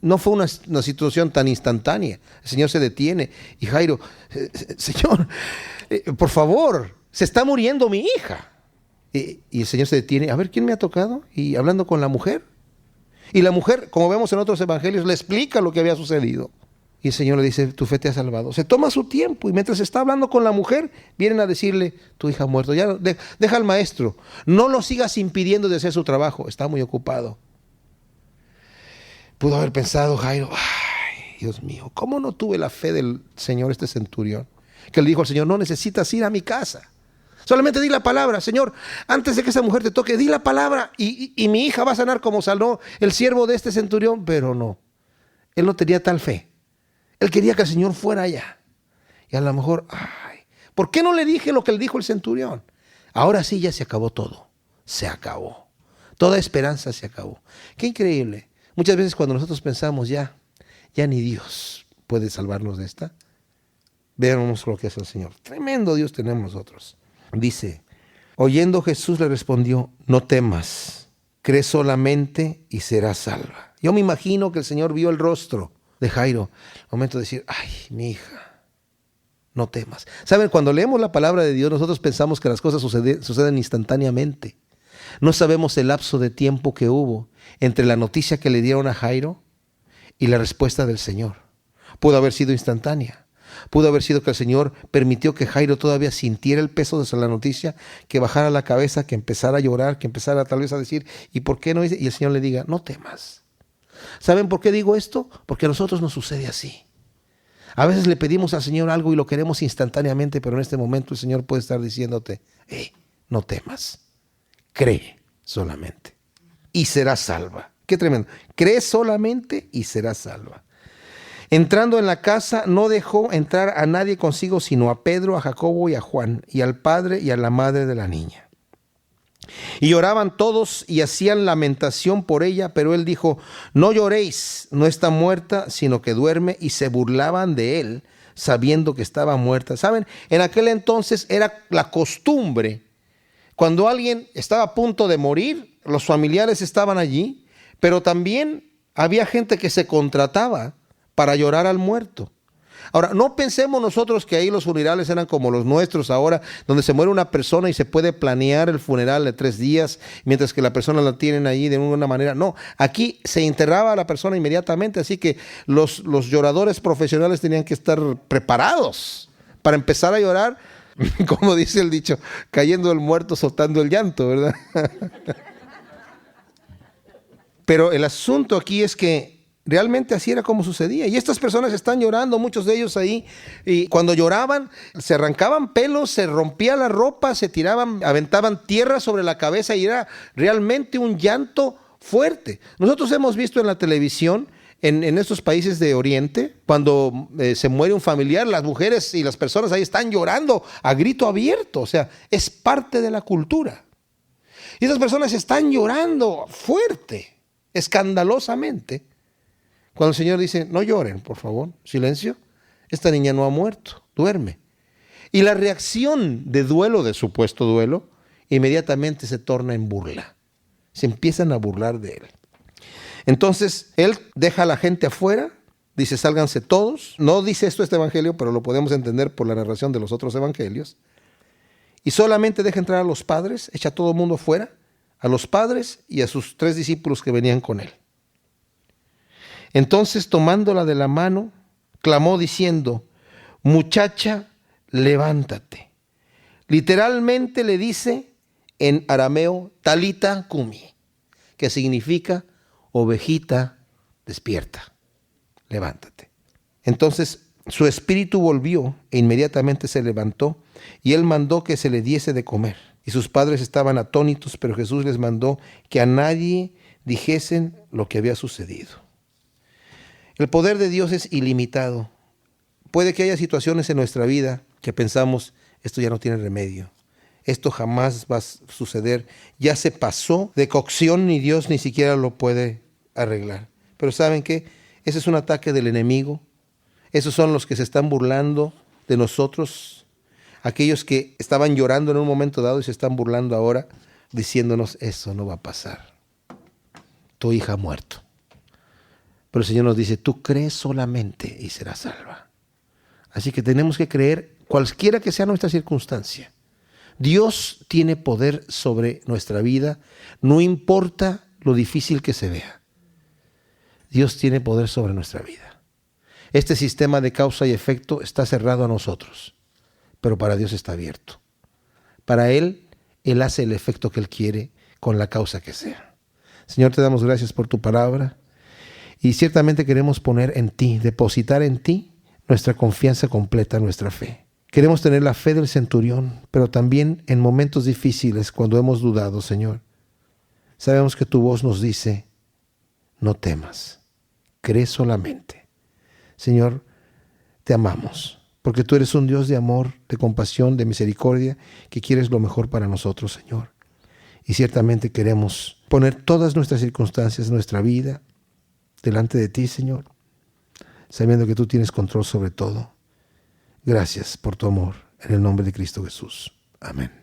No fue una situación tan instantánea. El Señor se detiene y Jairo, Señor, por favor, se está muriendo mi hija. Y el Señor se detiene, a ver, ¿quién me ha tocado? Y hablando con la mujer. Y la mujer, como vemos en otros evangelios, le explica lo que había sucedido. Y el Señor le dice, tu fe te ha salvado. Se toma su tiempo y mientras está hablando con la mujer, vienen a decirle, tu hija ha muerto. Ya, deja al maestro. No lo sigas impidiendo de hacer su trabajo. Está muy ocupado. Pudo haber pensado Jairo, ay, Dios mío, ¿cómo no tuve la fe del Señor este centurión? Que le dijo al Señor, no necesitas ir a mi casa. Solamente di la palabra, Señor, antes de que esa mujer te toque, di la palabra y mi hija va a sanar como sanó el siervo de este centurión. Pero no, él no tenía tal fe. Él quería que el Señor fuera allá. Y a lo mejor, ay, ¿por qué no le dije lo que le dijo el centurión? Ahora sí ya se acabó todo. Se acabó. Toda esperanza se acabó. Qué increíble. Muchas veces cuando nosotros pensamos ya ni Dios puede salvarnos de esta. Veamos lo que hace el Señor. Tremendo Dios tenemos nosotros. Dice, oyendo Jesús le respondió, no temas, cree solamente y serás salva. Yo me imagino que el Señor vio el rostro de Jairo, al momento de decir, ay, mi hija, no temas. ¿Saben? Cuando leemos la palabra de Dios, nosotros pensamos que las cosas suceden instantáneamente. No sabemos el lapso de tiempo que hubo entre la noticia que le dieron a Jairo y la respuesta del Señor. Pudo haber sido instantánea. Pudo haber sido que el Señor permitió que Jairo todavía sintiera el peso de la noticia, que bajara la cabeza, que empezara a llorar, que empezara tal vez a decir, ¿y por qué no? Y el Señor le diga, no temas. ¿Saben por qué digo esto? Porque a nosotros nos sucede así. A veces le pedimos al Señor algo y lo queremos instantáneamente, pero en este momento el Señor puede estar diciéndote, no temas, cree solamente y serás salva. Qué tremendo. Cree solamente y serás salva. Entrando en la casa, no dejó entrar a nadie consigo, sino a Pedro, a Jacobo y a Juan, y al padre y a la madre de la niña. Y lloraban todos y hacían lamentación por ella, pero él dijo, no lloréis, no está muerta, sino que duerme, y se burlaban de él, sabiendo que estaba muerta. ¿Saben? En aquel entonces era la costumbre, cuando alguien estaba a punto de morir, los familiares estaban allí, pero también había gente que se contrataba para llorar al muerto. Ahora, no pensemos nosotros que ahí los funerales eran como los nuestros ahora, donde se muere una persona y se puede planear el funeral de 3 días, mientras que la persona la tienen ahí de una manera. No, aquí se enterraba a la persona inmediatamente, así que los lloradores profesionales tenían que estar preparados para empezar a llorar Como dice el dicho, cayendo el muerto, soltando el llanto, ¿verdad? Pero el asunto aquí es que realmente así era como sucedía. Y estas personas están llorando, muchos de ellos ahí, y cuando lloraban se arrancaban pelos, se rompía la ropa, se tiraban, aventaban tierra sobre la cabeza y era realmente un llanto fuerte. Nosotros hemos visto en la televisión, en estos países de Oriente, cuando se muere un familiar, las mujeres y las personas ahí están llorando a grito abierto. O sea, es parte de la cultura. Y esas personas están llorando fuerte, escandalosamente. Cuando el Señor dice, no lloren, por favor, silencio, esta niña no ha muerto, duerme. Y la reacción de duelo, de supuesto duelo, inmediatamente se torna en burla. Se empiezan a burlar de él. Entonces, él deja a la gente afuera, dice, sálganse todos. No dice esto este evangelio, pero lo podemos entender por la narración de los otros evangelios. Y solamente deja entrar a los padres, echa a todo el mundo afuera, a los padres y a sus 3 discípulos que venían con él. Entonces, tomándola de la mano, clamó diciendo, muchacha, levántate. Literalmente le dice en arameo, talita cumi, que significa, ovejita, despierta, levántate. Entonces, su espíritu volvió e inmediatamente se levantó y él mandó que se le diese de comer. Y sus padres estaban atónitos, pero Jesús les mandó que a nadie dijesen lo que había sucedido. El poder de Dios es ilimitado. Puede que haya situaciones en nuestra vida que pensamos, esto ya no tiene remedio. Esto jamás va a suceder. Ya se pasó de cocción y Dios ni siquiera lo puede arreglar. Pero ¿saben qué? Ese es un ataque del enemigo. Esos son los que se están burlando de nosotros. Aquellos que estaban llorando en un momento dado y se están burlando ahora, diciéndonos, eso no va a pasar. Tu hija ha muerto. Pero el Señor nos dice, tú crees solamente y serás salva. Así que tenemos que creer cualquiera que sea nuestra circunstancia. Dios tiene poder sobre nuestra vida, no importa lo difícil que se vea. Dios tiene poder sobre nuestra vida. Este sistema de causa y efecto está cerrado a nosotros, pero para Dios está abierto. Para Él hace el efecto que Él quiere con la causa que sea. Señor, te damos gracias por tu palabra. Y ciertamente queremos poner en ti, depositar en ti nuestra confianza completa, nuestra fe. Queremos tener la fe del centurión, pero también en momentos difíciles, cuando hemos dudado, Señor. Sabemos que tu voz nos dice, no temas, cree solamente. Señor, te amamos, porque tú eres un Dios de amor, de compasión, de misericordia, que quieres lo mejor para nosotros, Señor. Y ciertamente queremos poner todas nuestras circunstancias, nuestra vida, delante de ti, Señor, sabiendo que tú tienes control sobre todo. Gracias por tu amor, en el nombre de Cristo Jesús. Amén.